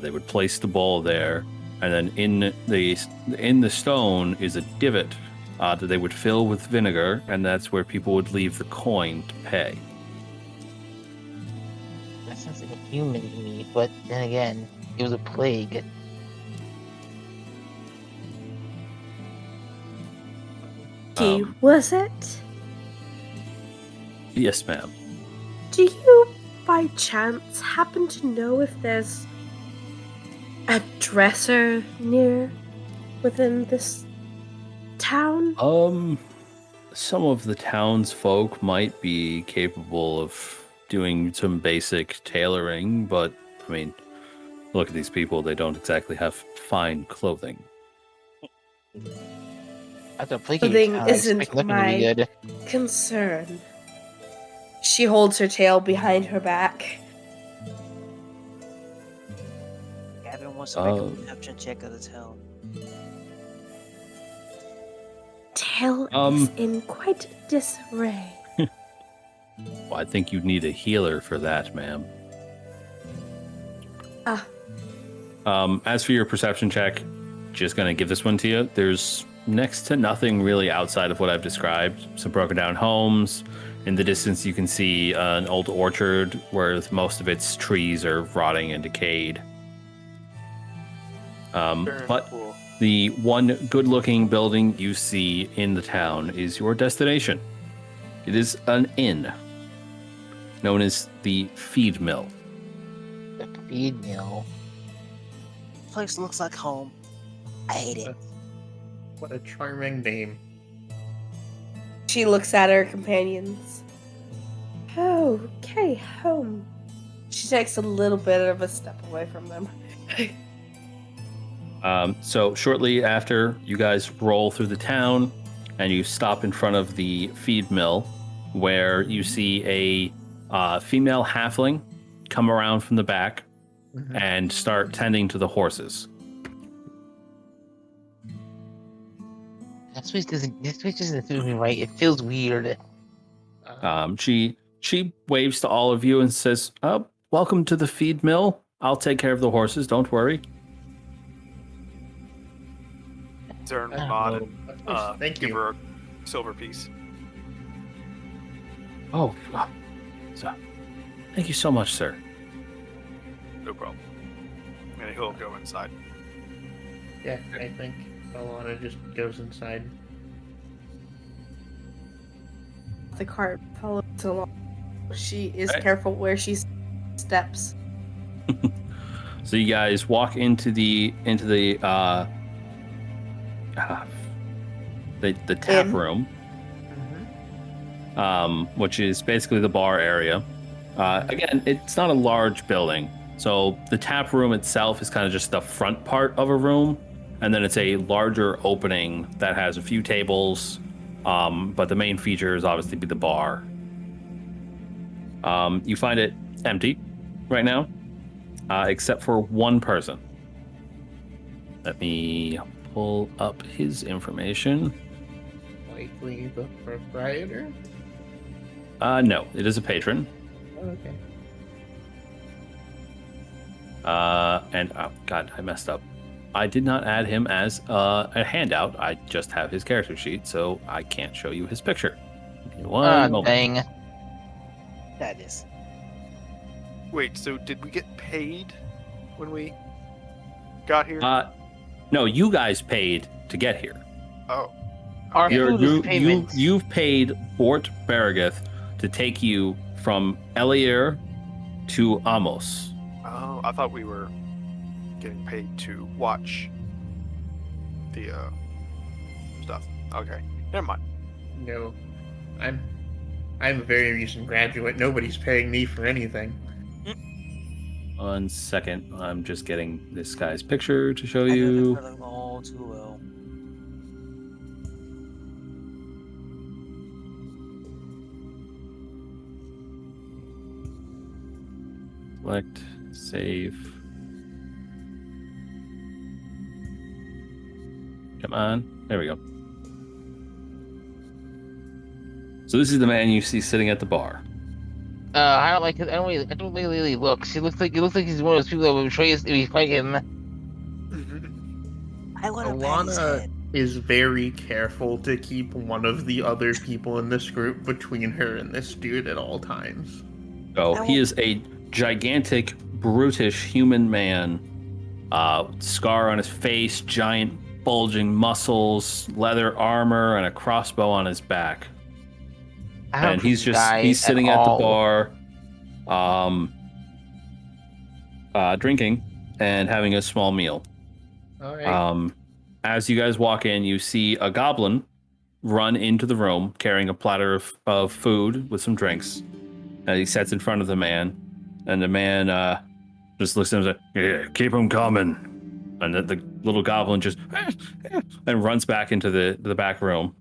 They would place the bowl there, and then in the stone is a divot that they would fill with vinegar, and that's where people would leave the coin to pay. That sounds like a human to me, but then again, it was a plague. Was it? Yes, ma'am. Do you, by chance, happen to know if there's a dresser near within this town? Some of the townsfolk might be capable of doing some basic tailoring, but I mean, look at these people, they don't exactly have fine clothing. That's a plague. Clothing I isn't expect nothing to my- be good. Concern. She holds her tail behind her back. Gavin wants to make a perception check of the town. tale is in quite disarray. Well, I think you'd need a healer for that, ma'am. As for your perception check, just going to give this one to you. There's next to nothing really outside of what I've described. Some broken down homes. In the distance, you can see an old orchard where most of its trees are rotting and decayed. But Cool. the one good-looking building you see in the town is your destination. It is an inn known as the Feed Mill. The feed mill. Place looks like home. I hate it. What a charming name. She looks at her companions. Oh, okay, home. She takes a little bit of a step away from them. So shortly after, you guys roll through the town and you stop in front of the feed mill where you see a female halfling come around from the back and start tending to the horses. This place doesn't feel me right. It feels weird. She waves to all of you and says, welcome to the feed mill. I'll take care of the horses, don't worry. Zern will nod and Thank give you. her a silver piece. Oh, so, thank you so much, sir. No problem. And he'll go inside. Yeah, I think Alana just goes inside. The cart follows along. She is Right. careful where she steps. So you guys walk into the tap Inn. room, which is basically the bar area. Again, it's not a large building, so the tap room itself is kind of just the front part of a room, and then it's a larger opening that has a few tables. But the main feature is obviously be the bar. You find it empty right now, except for one person. Let me pull up his information. Likely the proprietor? No, it is a patron. Oh, okay. And oh god, I messed up. I did not add him as a handout. I just have his character sheet, so I can't show you his picture. Give me one moment. Dang. That is. Wait, so did we get paid when we got here? No, you guys paid to get here. Oh. Our food is payment. You've paid Bort Baragath to take you from Elier to Amos. Oh, I thought we were getting paid to watch the stuff. Okay, never mind. No. I'm a very recent graduate. Nobody's paying me for anything. 1 second, I'm just getting this guy's picture to show I know you. that feeling all too well. Select, save. Come on, there we go. So this is the man you see sitting at the bar. I don't like it. I don't really look. He looks like he's one of those people that would try to fight him. I want to pat his Alana head. is very careful to keep one of the other people in this group between her and this dude at all times. So he is a gigantic, brutish human man. Scar on his face, giant bulging muscles, leather armor, and a crossbow on his back. I don't And he's think just guy he's sitting at the all. bar, drinking and having a small meal. All right. As you guys walk in, you see a goblin run into the room carrying a platter of food with some drinks. And he sits in front of the man, and the man just looks at him and says, "Yeah, keep him coming." And the little goblin just and runs back into the back room.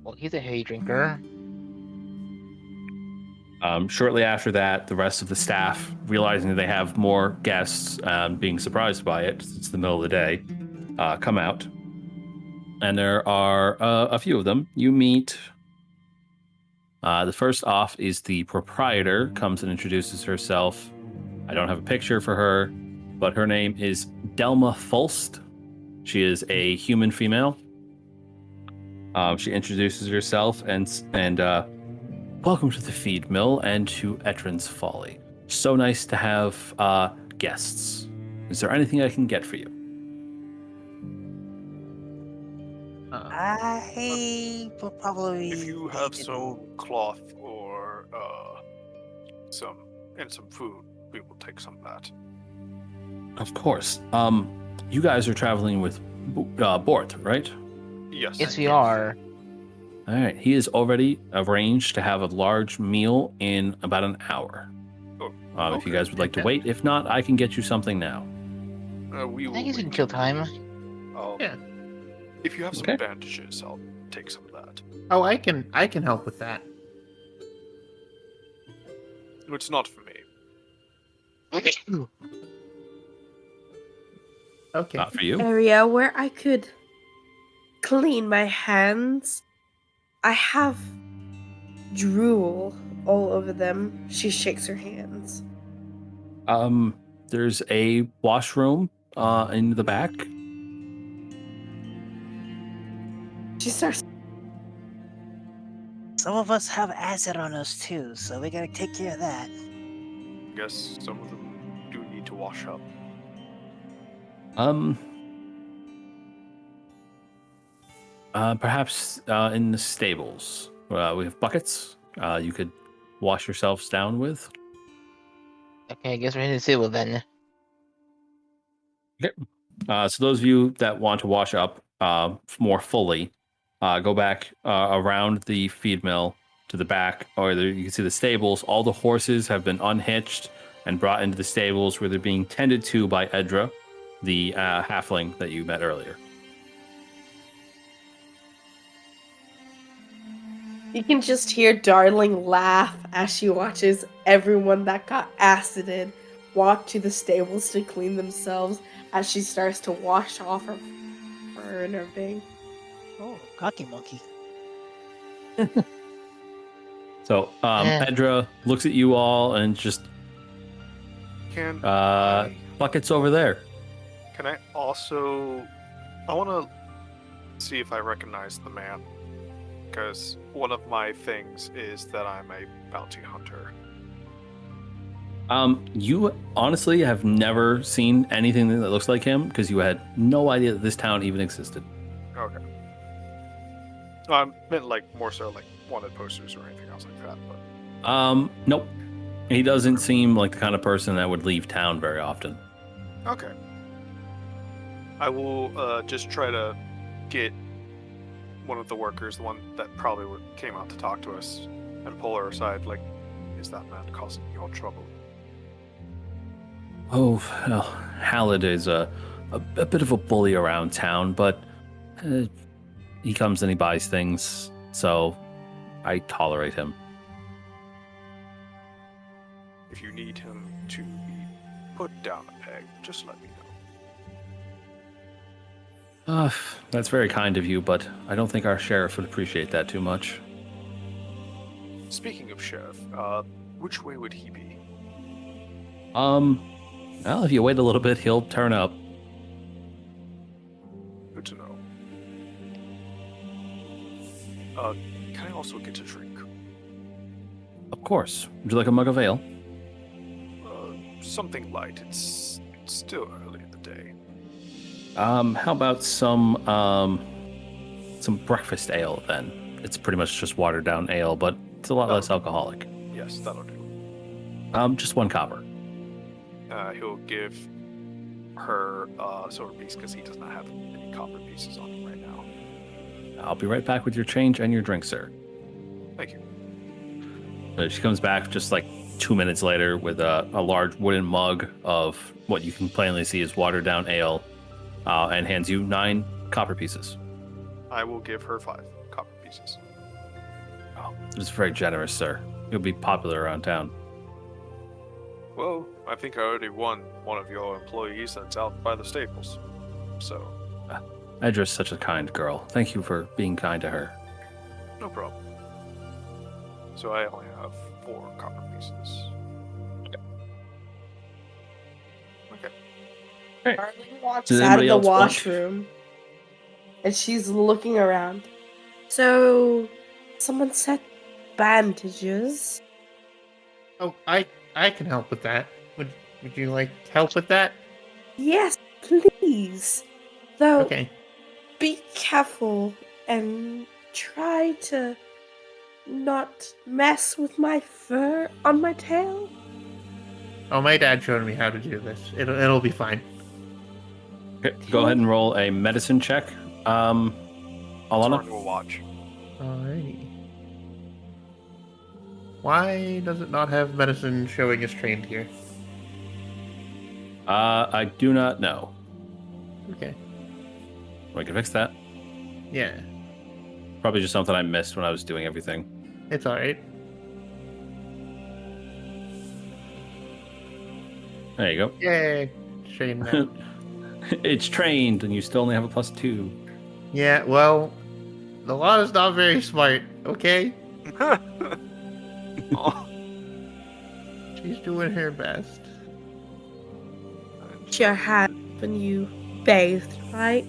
Well, he's a hay drinker. Shortly after that, the rest of the staff, realizing that they have more guests, being surprised by it, it's the middle of the day, come out. and there are a few of them. You meet. The first off is the proprietor, comes and introduces herself. I don't have a picture for her, but her name is Delma Fulst. She is a human female. She introduces herself and welcome to the feed mill and to Etron's Folly. So nice to have guests. Is there anything I can get for you? I will probably. If you have need some cloth or some food, we will take some of that. Of course. You guys are traveling with Bort, right? Yes. Yes, we are. All right. He is already arranged to have a large meal in about an hour. Oh, If you okay. guys would like to wait, if not, I can get you something now. We I will think it's wait. can kill time. Yeah. If you have some Okay. bandages, I'll take some of that. Oh, I can help with that. It's not for me. Okay. Not for you. Area where I could clean my hands. I have drool all over them. She shakes her hands. There's a washroom in the back. She starts. Some of us have acid on us too, so we gotta take care of that. I guess some of them do need to wash up. Perhaps in the stables. We have buckets. You could wash yourselves down with. Okay, I guess we're in the table then. So those of you that want to wash up more fully, go back around the feed mill to the back, or you can see the stables. All the horses have been unhitched and brought into the stables where they're being tended to by Edra, the halfling that you met earlier. You can just hear Darling laugh as she watches everyone that got acided walk to the stables to clean themselves as she starts to wash off her fur and everything. Oh, cocky monkey. So Edra looks at you all and just Can buckets over there. Can I also? I want to see if I recognize the man, because one of my things is that I'm a bounty hunter. You honestly have never seen anything that looks like him because you had no idea that this town even existed. Okay. I meant like more so like wanted posters or anything else like that. But Nope. He doesn't seem like the kind of person that would leave town very often. okay. I will just try to get one of the workers, the one that probably came out to talk to us, and pull her aside. Like, is that man causing you all trouble? Oh, well, Halid is a bit of a bully around town, but he comes and he buys things, so I tolerate him. If you need him to be put down a peg, just let me know. That's very kind of you, but I don't think our sheriff would appreciate that too much. Speaking of sheriff, which way would he be? Well, if you wait a little bit, he'll turn up. Good to know. Can I also get a drink? Of course. Would you like a mug of ale? Something light. It's still early in the day. How about some breakfast ale then? It's pretty much just watered down ale, but it's a lot less alcoholic. Yes, that'll do. Just 1 copper. He'll give her silver piece because he does not have any copper pieces on him right now. I'll be right back with your change and your drink, sir. Thank you. She comes back just like 2 minutes later with a large wooden mug of what you can plainly see is watered down ale, and hands you 9 copper pieces. I will give her 5 copper pieces. Oh, it's very generous, sir. You'll be popular around town. Well, I think I already won one of your employees that's out by the stables. So, Edra's such a kind girl. Thank you for being kind to her. No problem. So I only have 4 copper pieces. Okay. Darling walks Does out of anybody the else want- washroom, and she's looking around. So, someone set bandages. Oh, I can help with that. Would you like help with that? Yes, please. Though, Okay. be careful and try to not mess with my fur on my tail. Oh, my dad showed me how to do this. It'll be fine. Okay, go ahead and roll a medicine check. Alana? Etron will watch. Alrighty. Why does it not have medicine showing as trained here? I do not know. Okay. We can fix that. Yeah, Probably just something I missed when I was doing everything. it's alright. There you go. Yay. Trained now. It's trained, and you still only have a +2. Yeah, well, the law is not very smart, okay? Oh, She's doing her best. Your hat when you bathed, right?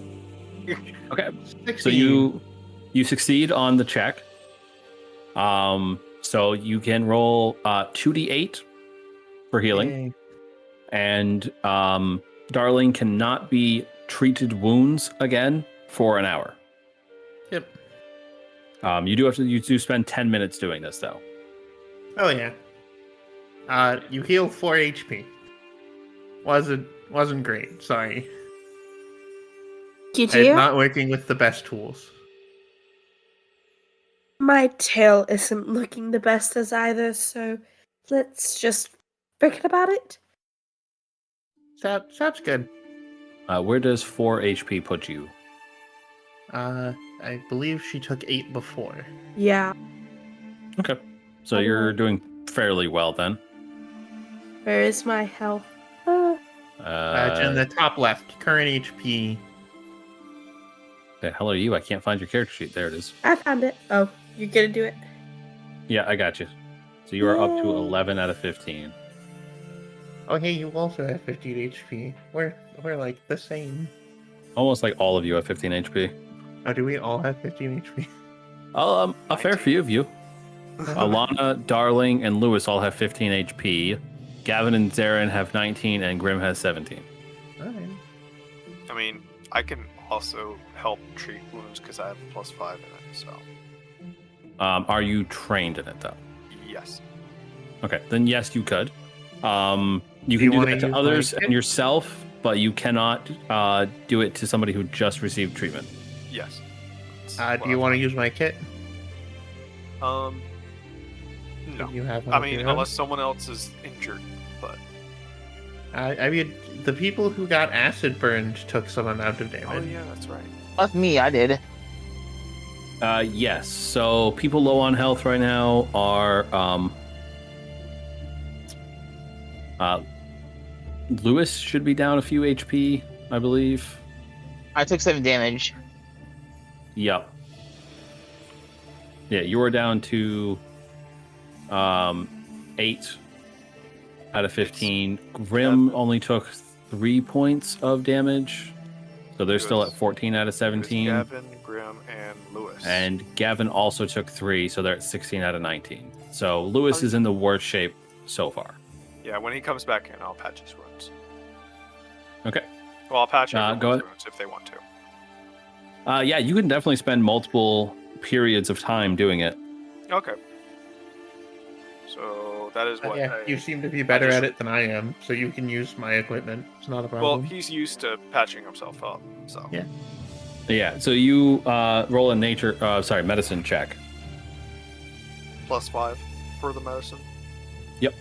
Okay. 16. So you succeed on the check. So you can roll 2d8 for healing, Yay. and Darling cannot be treated wounds again for an hour. Yep. You do spend 10 minutes doing this though. Oh yeah. You heal 4 HP. Wasn't great. Sorry. You I'm do? not working with the best tools. My tail isn't looking the best as either, so let's just forget about it. Sap's good. Where does 4 HP put you? I believe she took 8 before. Yeah. Okay. So you're doing fairly well then. Where is my health? It's in the top left. Current HP. The hell are you? I can't find your character sheet. There it is. I found it. Oh, you're gonna do it? Yeah, I got you. So you are up to Yay. 11 out of 15. Oh hey, you also have 15 HP. We're like the same. Almost like all of you have 15 HP. Oh, do we all have 15 HP? A fair few of you. Alana, Darling, and Lewis all have 15 HP. Gavin and Zarin have 19, and Grim has 17. Alright. I mean, I can also help treat wounds because I have a +5 in it. So Are you trained in it though? yes. Okay, then yes, you could. You Do can you do wanna that to use others my and kit? yourself, but you cannot do it to somebody who just received treatment. Yes. Do you want to use my kit? No. You have one I of mean, your own? unless someone else is injured, but I mean, the people who got acid burned took some amount of damage. oh yeah, that's right. Plus me, I did. Yes. So people low on health right now are Lewis should be down a few HP, I believe. I took 7 damage. Yep. Yeah, you were down to 8 out of 15. Grim only took 3 points of damage, so they're still at 14 out of It was 17. Gavin, Grim, and Lewis. And Gavin also took 3, so they're at 16 out of 19. So Lewis is in the worst shape so far. yeah, when he comes back in, I'll patch his wounds. Okay. Well, I'll patch go everyone's ahead. wounds if they want to. Yeah, you can definitely spend multiple periods of time doing it. Okay. So that is what. Yeah, I- you seem to be better just- at it than I am, so you can use my equipment. It's not a Well, problem. he's used to patching himself up, so. Yeah. Yeah, so you roll a medicine check. +5 for the medicine. Yep.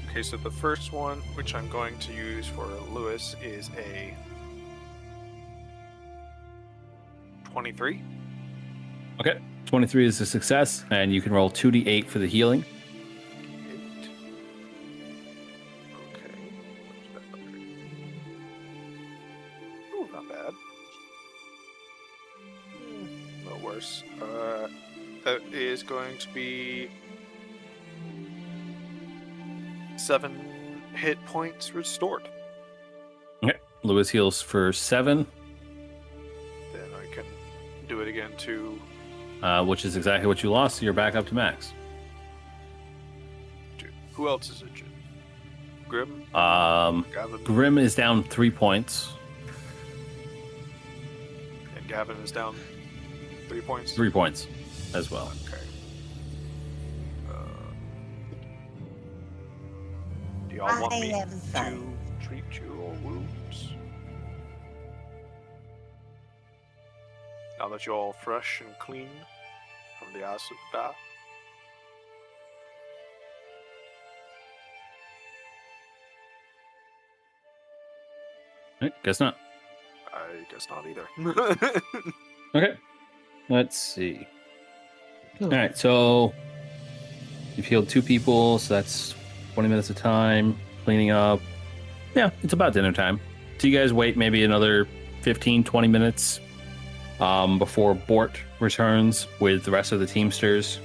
Okay, so the first one, which I'm going to use for Lewis, is a 23. Okay. 23 is a success, and you can roll 2d8 for the healing. 8. Okay. Ooh, not bad. worse. That is going to be 7 hit points restored. Okay. Lewis heals for 7, Then I can do it again to which is exactly what you lost. So you're back up to max. who else is it? Grim? Gavin? Grim is down 3 points. And Gavin is down 3 points? 3 points as well. Okay. Do y'all want me to treat your wounds? Now that you're all fresh and clean from the acid bath? Guess not. I guess not either. Okay. Let's see. All right, so you've healed 2 people, so that's 20 minutes of time cleaning up. Yeah, it's about dinner time. So you guys wait maybe another 15, 20 minutes before Bort returns with the rest of the Teamsters.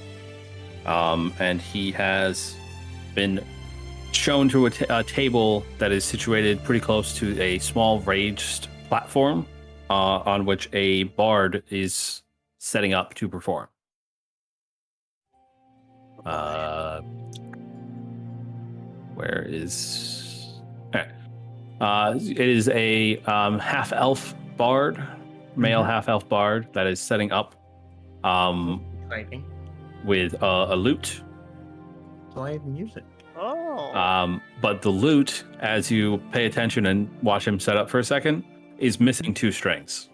And he has been shown to a table that is situated pretty close to a small raised platform on which a bard is setting up to perform. Where is... it is a half-elf bard, male half-elf bard that is setting up Exciting. with a lute. So I even use it. Oh. But the lute, as you pay attention and watch him set up for a second, is missing 2 strings.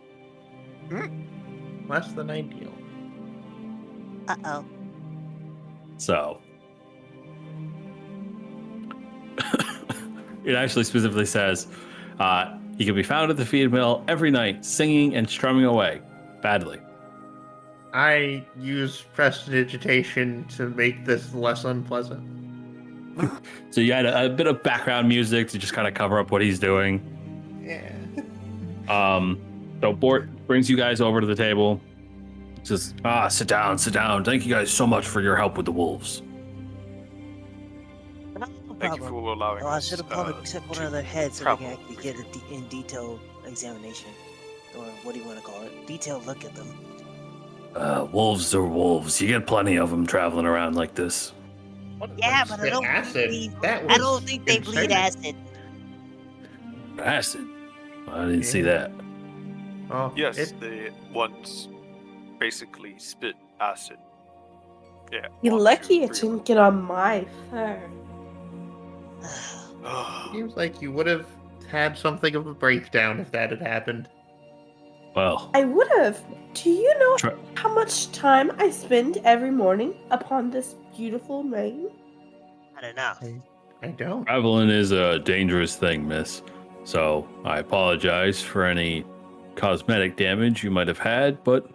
Less than ideal. Uh-oh. So it actually specifically says he can be found at the feed mill every night, singing and strumming away badly. I use prestidigitation to make this less unpleasant. So you had a bit of background music to just kind of cover up what he's doing. Yeah. So Bort brings you guys over to the table. Says, sit down, sit down. Thank you guys so much for your help with the wolves. No Thank you problem. for allowing Well, I us should have probably set one of their heads so we travel can actually get a in detailed examination. Or what do you want to call it? Detailed look at them. Wolves are wolves. You get plenty of them traveling around like this. Yeah, but I don't acid. think That I was don't think they bleed concerning. acid. Acid? I didn't see that. Oh, Yes, they once basically spit acid. Yeah. You're 1, lucky 2, it 3. didn't get on my fur. seems like you would have had something of a breakdown if that had happened. Well, I would have. Do you know Try- how much time I spend every morning upon this beautiful mane? I don't know. I don't. traveling is a dangerous thing, miss. So I apologize for any cosmetic damage you might have had, but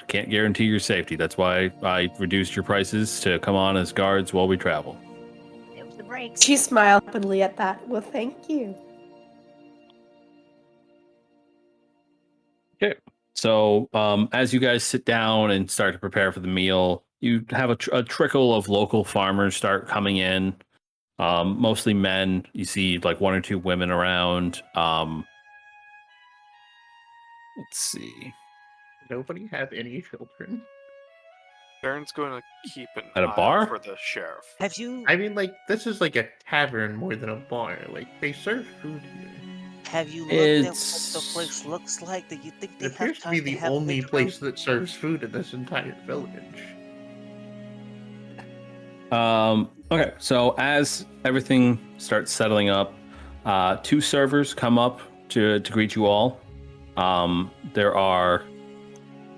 can't guarantee your safety. That's why I reduced your prices to come on as guards while we travel. It was the brakes. She smiled happily at that. Well, thank you. Okay. So as you guys sit down and start to prepare for the meal, you have a trickle of local farmers start coming in. Mostly men. You see like 1 or 2 women around. Let's see. Nobody have any children. Baron's going to keep an At a eye bar? out for the sheriff. Have you I mean, like, this is like a tavern more than a bar. Like, they serve food here. have you looked at what the It's- place looks like? Do you think they It have appears to time be to the have only Etron? place that serves food in this entire village. Okay, so as everything starts settling up, 2 servers come up to greet you all. There are,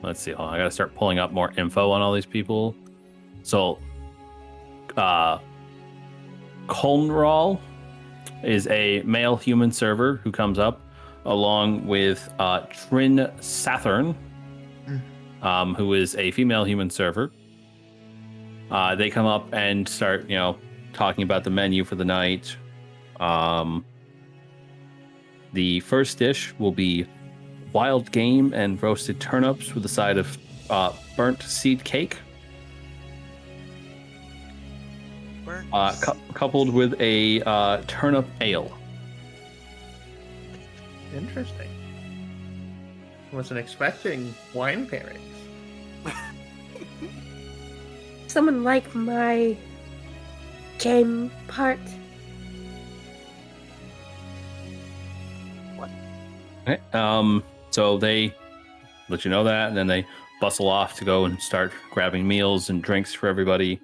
let's see, hold on, I gotta start pulling up more info on all these people. So, Colnral is a male human server who comes up, along with Trin Sathern, who is a female human server. They come up and start, talking about the menu for the night. The first dish will be wild game and roasted turnips with a side of burnt seed cake, Burnt coupled with a turnip ale. Interesting. Wasn't expecting wine pairings. Someone like my game part? Okay. So they let you know that, and then they bustle off to go and start grabbing meals and drinks for everybody.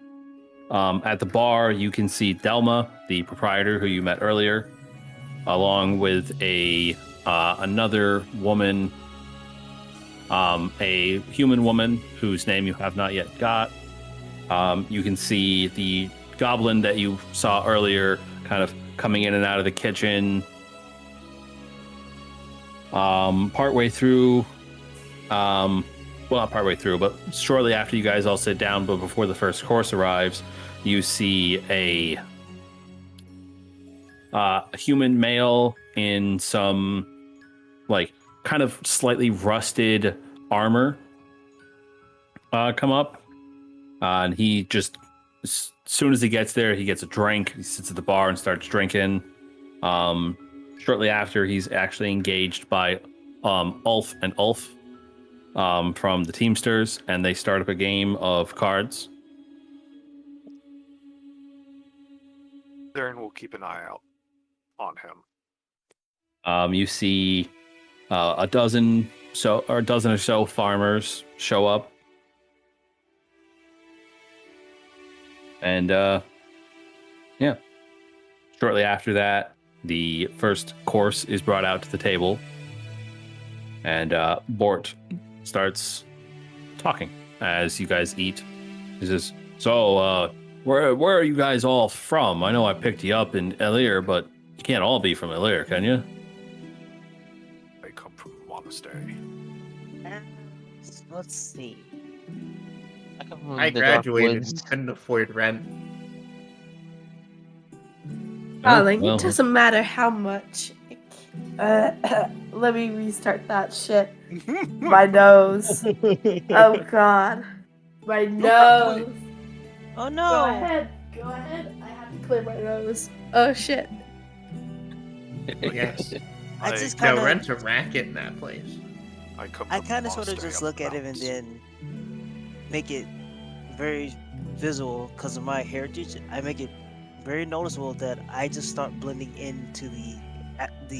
At the bar, you can see Delma, the proprietor who you met earlier, along with another woman, a human woman whose name you have not yet got. You can see the goblin that you saw earlier kind of coming in and out of the kitchen. Partway through, well, not partway through, but shortly after you guys all sit down, but before the first course arrives, you see a human male in some, like, kind of slightly rusted armor come up. And he just, as soon as he gets there, he gets a drink. He sits at the bar and starts drinking. Shortly after, he's actually engaged by Ulf and Ulf from the Teamsters, and they start up a game of cards. Darren will keep an eye out on him. You see a dozen or so farmers show up, and yeah. Shortly after that, the first course is brought out to the table, and Bort starts talking as you guys eat. He says, "So, where are you guys all from? I know I picked you up in Elir, but you can't all be from Elir, can you?" I come from a monastery. Let's see. I come from I the dark graduated woods. and couldn't afford rent. Darling, well, it doesn't matter how much. Let me restart that shit. My nose. Oh god. My nose. Oh Go no! ahead. Go ahead. I have to clear my nose. Oh shit. Yes. I just No, kind of, rent's a racket in that place. I come I from kind a of sort of monastery just up look the at him and mountains. then make it very visual because of my heritage. I make it very noticeable that I just start blending into the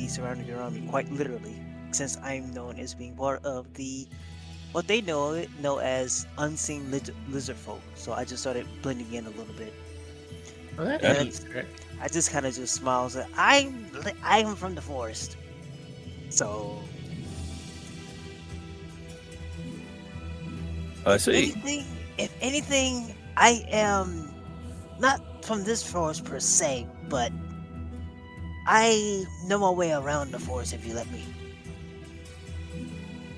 surrounding around me, quite literally, since I'm known as being part of what they know as unseen lizard folk. So I just started blending in a little bit. Well, that's Yeah. neat. I just kind of just smile and say, I'm from the forest. So I see. if anything, I am not from this forest per se, but I know my way around the forest if you let me.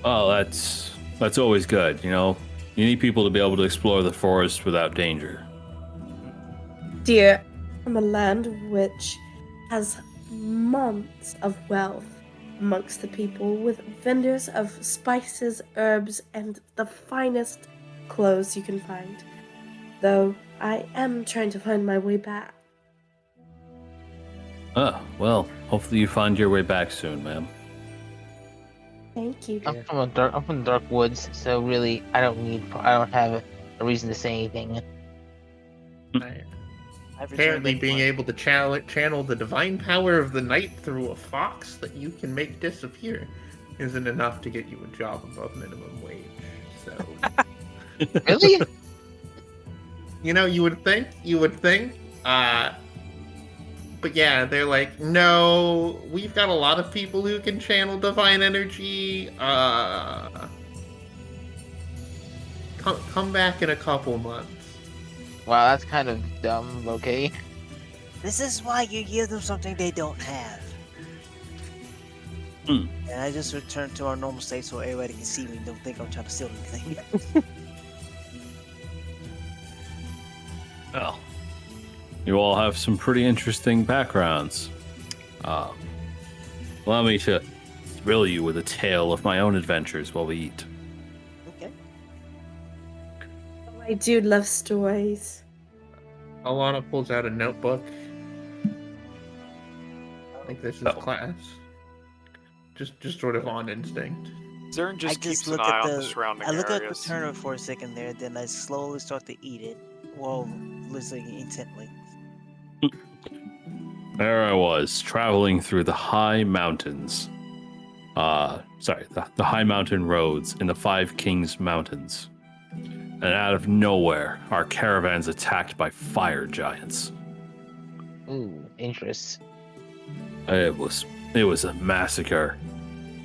Oh, that's always good. You know, you need people to be able to explore the forest without danger. Dear, from a land which has months of wealth amongst the people, with vendors of spices, herbs, and the finest clothes you can find. Though I am trying to find my way back. Oh, well, hopefully you find your way back soon, ma'am. Thank you. I'm from the dark woods, so really, I don't have a reason to say anything. I've returned Apparently, being anyway. able to channel the divine power of the night through a fox that you can make disappear isn't enough to get you a job above minimum wage. So, Really? you would think. But yeah, they're like, no, we've got a lot of people who can channel divine energy. Come back in a couple months. Wow, that's kind of dumb. Okay. This is why you give them something they don't have. Hmm. And I just return to our normal state so everybody can see me and don't think I'm trying to steal anything. Well, you all have some pretty interesting backgrounds. Allow me to thrill you with a tale of my own adventures while we eat. Okay. I do love stories. Alana pulls out a notebook. Like this is Oh. class. Just sort of on instinct. Zern I just just keeps look an eye at on the the. surrounding I look at areas. Paterno for a second there, then I slowly start to eat it while listening intently. There I was, traveling through the high mountains. The high mountain roads in the Five Kings Mountains. And out of nowhere, our caravan's attacked by fire giants. Ooh, interest. It was a massacre.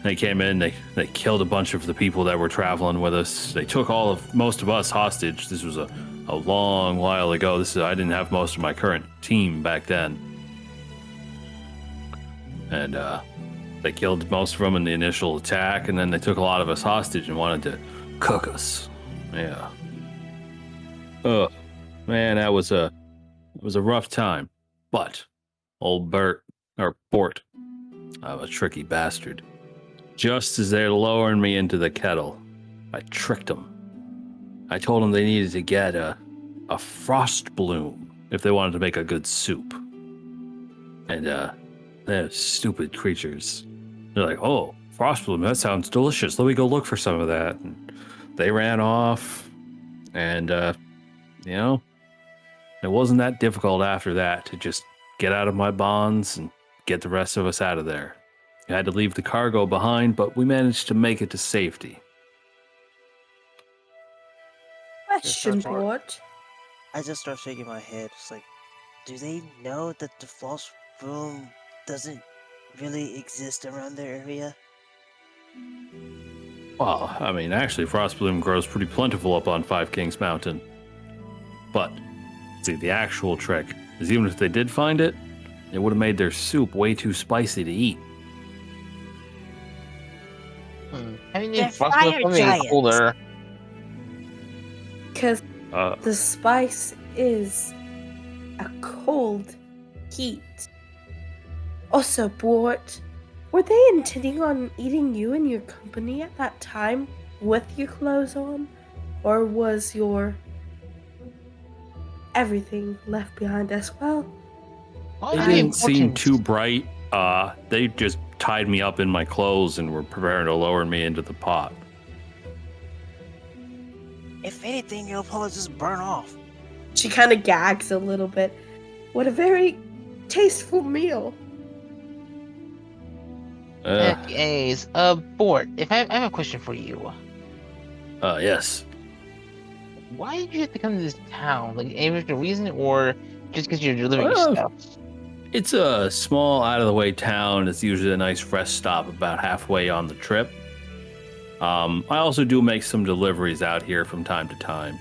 They came in, they killed a bunch of the people that were traveling with us. They took most of us hostage. This was a long while ago. I didn't have most of my current team back then. And they killed most of them in the initial attack, and then they took a lot of us hostage and wanted to cook us. Yeah. Oh, man, it was a rough time. But old Bort, I'm a tricky bastard. Just as they're lowering me into the kettle, I tricked them. I told them they needed to get a frost bloom if they wanted to make a good soup. And they're stupid creatures. They're like, oh, frost bloom, that sounds delicious. Let me go look for some of that. And they ran off, and it wasn't that difficult after that to just get out of my bonds and get the rest of us out of there. I had to leave the cargo behind, but we managed to make it to safety. Question, Yes, that's right. Bort. I just start shaking my head. It's like, do they know that the false room doesn't really exist around their area? Well, I mean, actually, Frostbloom grows pretty plentiful up on Five Kings Mountain. But, see, the actual trick is even if they did find it, it would have made their soup way too spicy to eat. Having They're the frostbite fire make it giants. colder. Because Uh, the spice is a cold heat. Also, Bort, were they intending on eating you and your company at that time with your clothes on? Or was your everything left behind as well? Why It is it didn't seem important? too bright. They just tied me up in my clothes and were preparing to lower me into the pot. If anything, you'll probably just burn off. She kind of gags a little bit. What a very tasteful meal. Anyways, Bort, if I have a question for you. Yes. Why did you have to come to this town? Like, any particular reason, or just because you're delivering Well, stuff? It's a small, out-of-the-way town. It's usually a nice rest stop about halfway on the trip. I also do make some deliveries out here from time to time.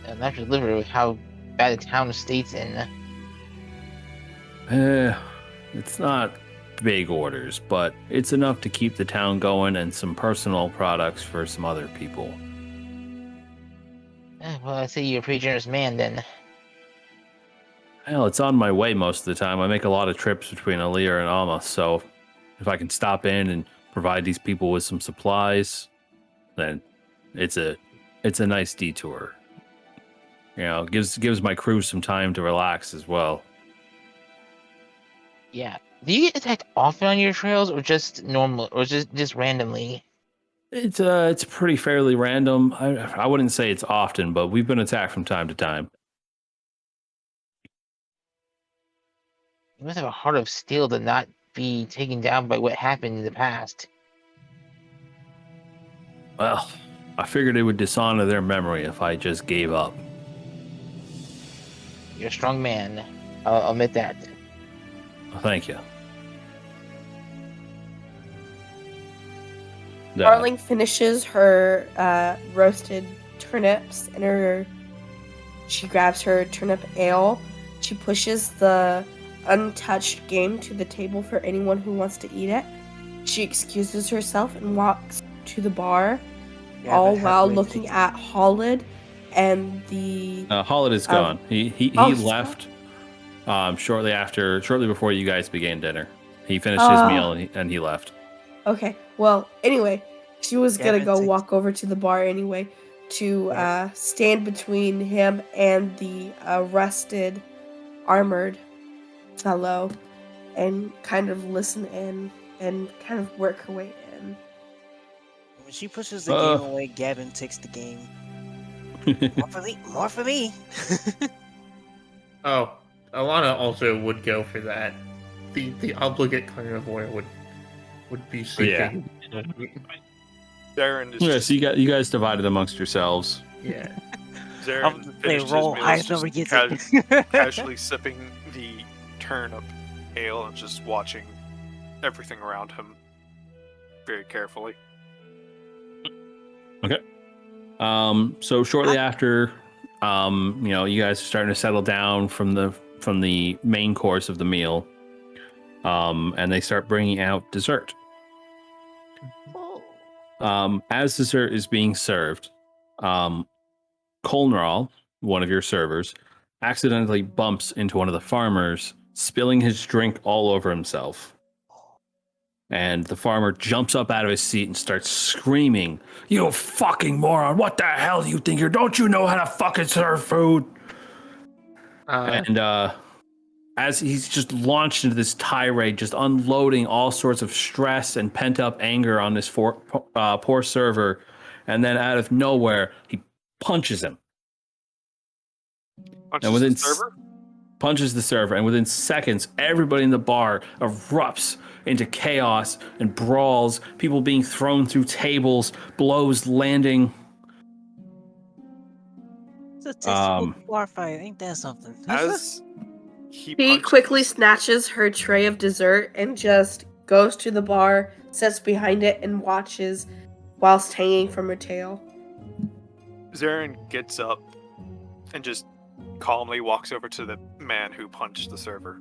And after delivery, with how bad the town state's in. It's not big orders, but it's enough to keep the town going and some personal products for some other people. Well, I say you're a pretty generous man then. Hell, it's on my way most of the time. I make a lot of trips between Alir and Alma, so if I can stop in and provide these people with some supplies, then it's a nice detour. Gives my crew some time to relax as well. Yeah. Do you get attacked often on your trails, or just normal, or just randomly? It's pretty fairly random. I wouldn't say it's often, but we've been attacked from time to time. You must have a heart of steel to not be taken down by what happened in the past. Well, I figured it would dishonor their memory if I just gave up. You're a strong man. I'll admit that. Thank you. Darling finishes her roasted turnips and she grabs her turnip ale. She pushes the untouched game to the table for anyone who wants to eat it. She excuses herself and walks to the bar, Yeah, all but while halfway looking through- at Hollid and the Hollid is gone. He oh, left shortly before you guys began dinner. He finished his meal and he left. Okay. Well, anyway, she was gonna Gavin go takes- walk over to the bar anyway to stand between him and the arrested, armored fellow, and kind of listen in and kind of work her way in. When she pushes the game away, Gavin takes the game. More for me. More for me. Oh, Alana also would go for that. The obligate carnivore would be seeking. Darren is Yeah, just, so you guys divided amongst yourselves. Yeah. Darren They finished his roll, meal, highest just number gets it. casually sipping the turnip ale and just watching everything around him very carefully. So shortly after, you guys are starting to settle down from the main course of the meal, and they start bringing out dessert. As dessert is being served, Colnral, one of your servers, accidentally bumps into one of the farmers, spilling his drink all over himself. And the farmer jumps up out of his seat and starts screaming, "You fucking moron! What the hell do you think you're? Don't you know how to fucking serve food?" And as he's just launched into this tirade, just unloading all sorts of stress and pent-up anger on this poor server, and then out of nowhere, he punches him. Punches the server? Punches the server, and within seconds, everybody in the bar erupts into chaos and brawls, people being thrown through tables, blows landing. It's a tasteful bar fight. Ain't that something? As He punches- quickly snatches her tray of dessert and just goes to the bar, sits behind it, and watches whilst hanging from her tail. Zarin gets up and just calmly walks over to the man who punched the server.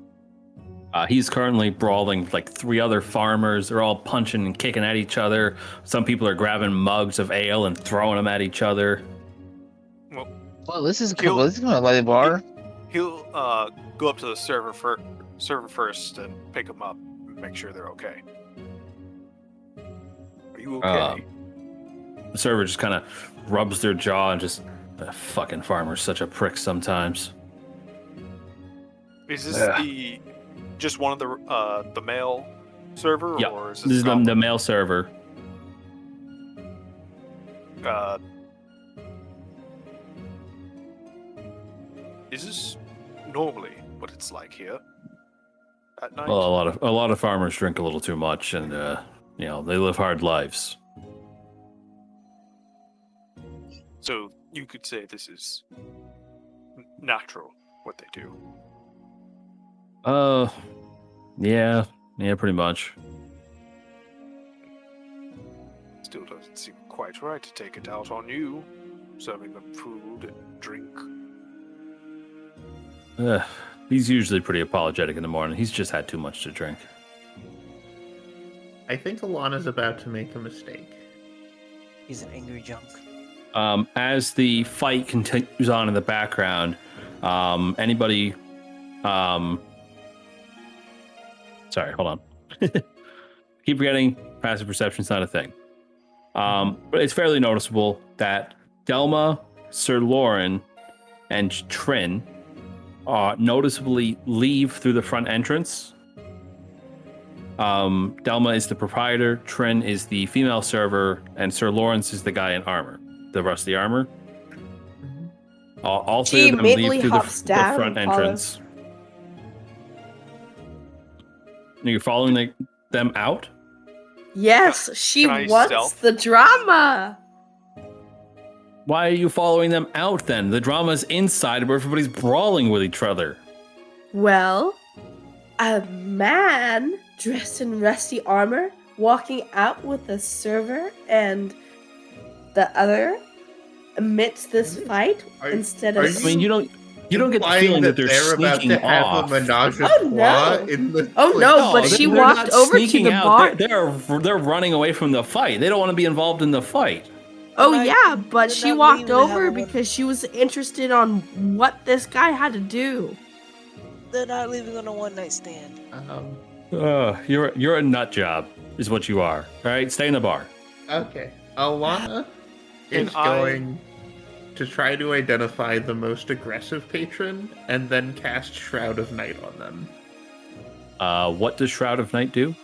He's currently brawling with like 3 other farmers. They're all punching and kicking at each other. Some people are grabbing mugs of ale and throwing them at each other. Well, this is cool. This is going to light the bar. He'll go up to the server first and pick them up and make sure they're okay. Are you okay? The server just kind of rubs their jaw and just, the fucking farmer's such a prick sometimes. Is this just one of the male server, Yeah, or is this is the male server. Is this normally what it's like here at night? Well, a lot of farmers drink a little too much, and they live hard lives. So you could say this is natural what they do. Yeah, pretty much. Still doesn't seem quite right to take it out on you, serving them food and drink. He's usually pretty apologetic in the morning. He's just had too much to drink. I think Alana's about to make a mistake. He's an angry junk. As the fight continues on in the background, anybody... Sorry, hold on. Keep forgetting passive perception's not a thing. But it's fairly noticeable that Delma, Sir Lauren, and Trin noticeably leave through the front entrance. Delma is the proprietor, Trin is the female server, and Sir Lawrence is the guy in armor, the rusty armor. All 3 of them leave through the front entrance. You're following them out? Yes, she can I wants stealth? the drama. Why are you following them out then? The drama's inside where everybody's brawling with each other. Well, a man dressed in rusty armor walking out with a server and the other amidst this fight instead of... I mean, you don't get the feeling that they're about sneaking to have off. a menage a Oh, trois no. in the. Oh, no, but she they're walked not over to sneaking the out. bar. They're running away from the fight. They don't want to be involved in the fight. Oh They're not- yeah, but they're she not walked leaving to have over a because she was interested on what this guy had to do. They're not leaving on a one-night stand. You're a nut job, is what you are. All right, stay in the bar. Okay. Alana Can is I- going to try to identify the most aggressive patron and then cast Shroud of Night on them. What does Shroud of Night do?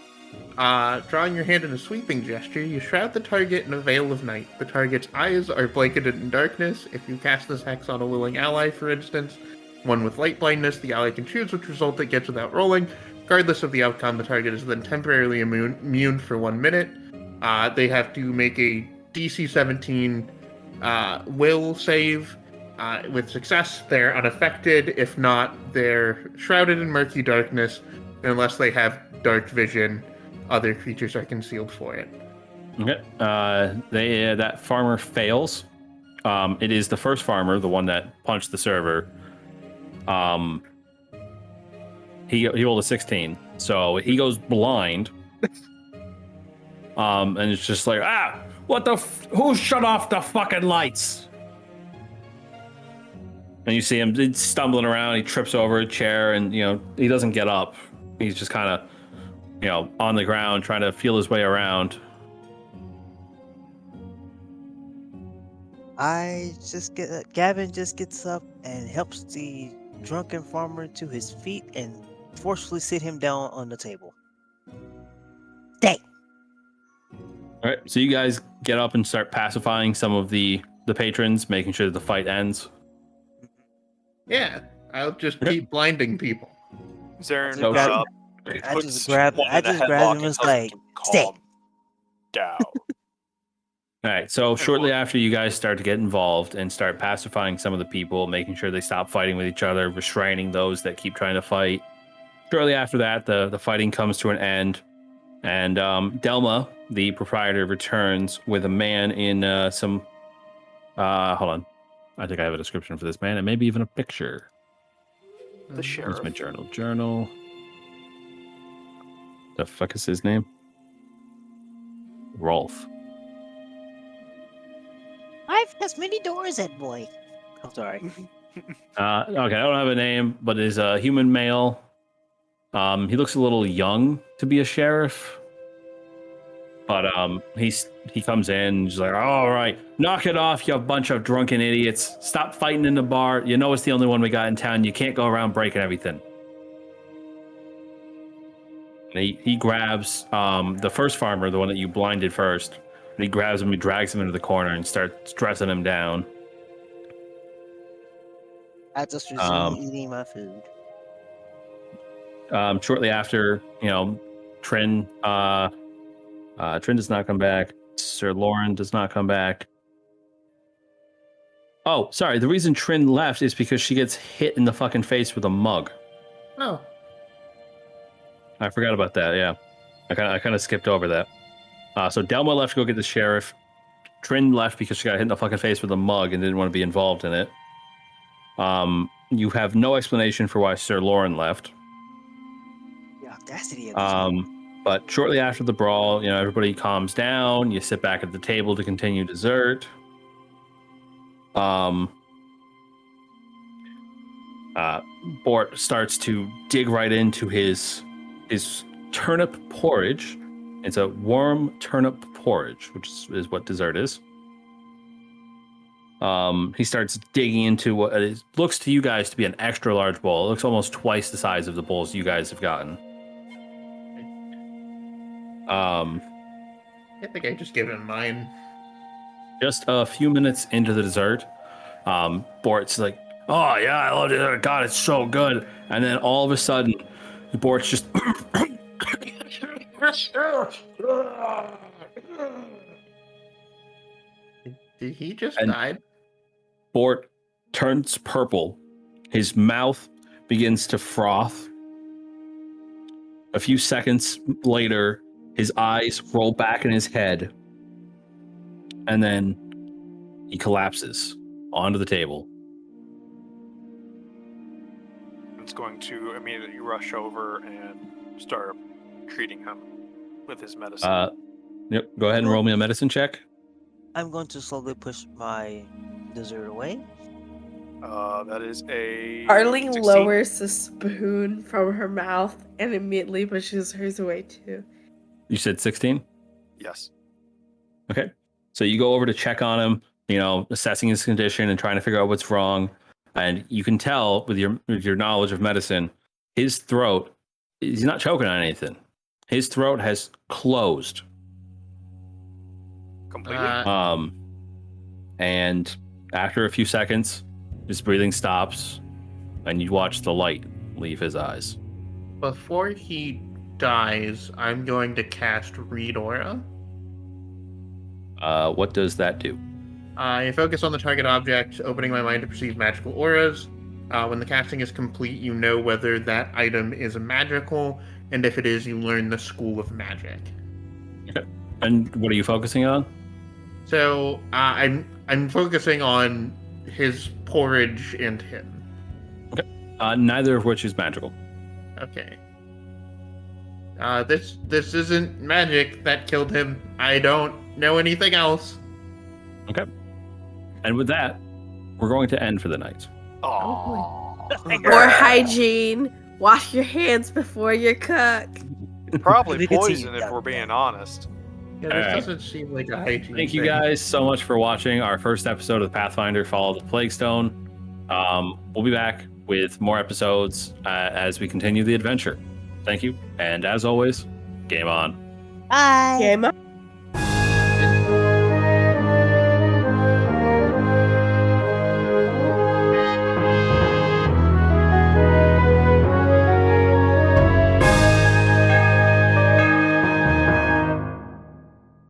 Drawing your hand in a sweeping gesture, you shroud the target in a veil of night. The target's eyes are blanketed in darkness. If you cast this hex on a willing ally, for instance, one with light blindness, the ally can choose which result it gets without rolling. Regardless of the outcome, the target is then temporarily immune for 1 minute. They have to make a DC 17 will save. With success, they're unaffected. If not, they're shrouded in murky darkness. Unless they have dark vision, other creatures are concealed for it. Okay. That farmer fails. It is the first farmer, the one that punched the server. He rolled a 16, so he goes blind. And it's just like, what the? Who shut off the fucking lights? And you see him stumbling around. He trips over a chair, and he doesn't get up. He's just kind of, on the ground trying to feel his way around. Gavin just gets up and helps the drunken farmer to his feet and forcefully sit him down on the table. Dang. All right, so you guys get up and start pacifying some of the patrons, making sure that the fight ends. Yeah, I'll just keep blinding people. Zaren So- got up. I puts just grabbed one in a him headlock and was tells him like, to stay. calm down. All right, so shortly after you guys start to get involved and start pacifying some of the people, making sure they stop fighting with each other, restraining those that keep trying to fight. Shortly after that, the fighting comes to an end, and Delma, the proprietor, returns with a man in some. Hold on, I think I have a description for this man, and maybe even a picture. The Here's sheriff. my journal. The fuck is his name? Rolf. Life has many doors, that boy. I'm sorry. Okay, I don't have a name, but is a human male. He looks a little young to be a sheriff, but he comes in and he's like, all right, knock it off, you bunch of drunken idiots. Stop fighting in the bar. You know it's the only one we got in town. You can't go around breaking everything. And he grabs the first farmer, the one that you blinded first, and he grabs him, he drags him into the corner and starts dressing him down. I just resumed eating my food. Shortly after, Trin does not come back. Sir Lauren does not come back. Oh, sorry. The reason Trin left is because she gets hit in the fucking face with a mug. Oh, I forgot about that. Yeah, I kind of skipped over that. So Delma left to go get the sheriff. Trin left because she got hit in the fucking face with a mug and didn't want to be involved in it. You have no explanation for why Sir Lauren left. The audacity of this man. But shortly after the brawl, everybody calms down. You sit back at the table to continue dessert. Bort starts to dig right into his turnip porridge. It's a warm turnip porridge, which is what dessert is. He starts digging into what it looks to you guys to be an extra large bowl. It looks almost twice the size of the bowls you guys have gotten. I think I just gave him mine. Just a few minutes into the dessert, Bort's like, oh yeah, I love it. God, it's so good. And then all of a sudden, Bort's just Did he just And- die? Bort turns purple. His mouth begins to froth. A few seconds later, his eyes roll back in his head. And then he collapses onto the table. It's going to immediately rush over and start treating him with his medicine. Yep. Go ahead and roll me a medicine check. I'm going to slowly push my dessert away. That is a. Darling 16. lowers the spoon from her mouth and immediately pushes hers away too. You said 16? Yes. Okay. So you go over to check on him, assessing his condition and trying to figure out what's wrong. And you can tell with your knowledge of medicine, his throat, he's not choking on anything. His throat has closed. Completely. And after a few seconds, his breathing stops and you watch the light leave his eyes. Before he dies, I'm going to cast Read Aura. What does that do? I focus on the target object, opening my mind to perceive magical auras. When the casting is complete, you know whether that item is magical, and if it is, you learn the school of magic. Okay. And what are you focusing on? So I'm focusing on his porridge and him. Neither of which is magical. Okay. This isn't magic that killed him. I don't know anything else. Okay. And with that, we're going to end for the night. Oh. More hygiene. Wash your hands before you cook. Probably We could see poison you if we're done being that. honest. Yeah, this Alright. doesn't seem like a hygiene Thank you thing. guys so much for watching our first episode of Pathfinder Follow the Plaguestone. We'll be back with more episodes as we continue the adventure. Thank you. And as always, game on. Bye. Game up.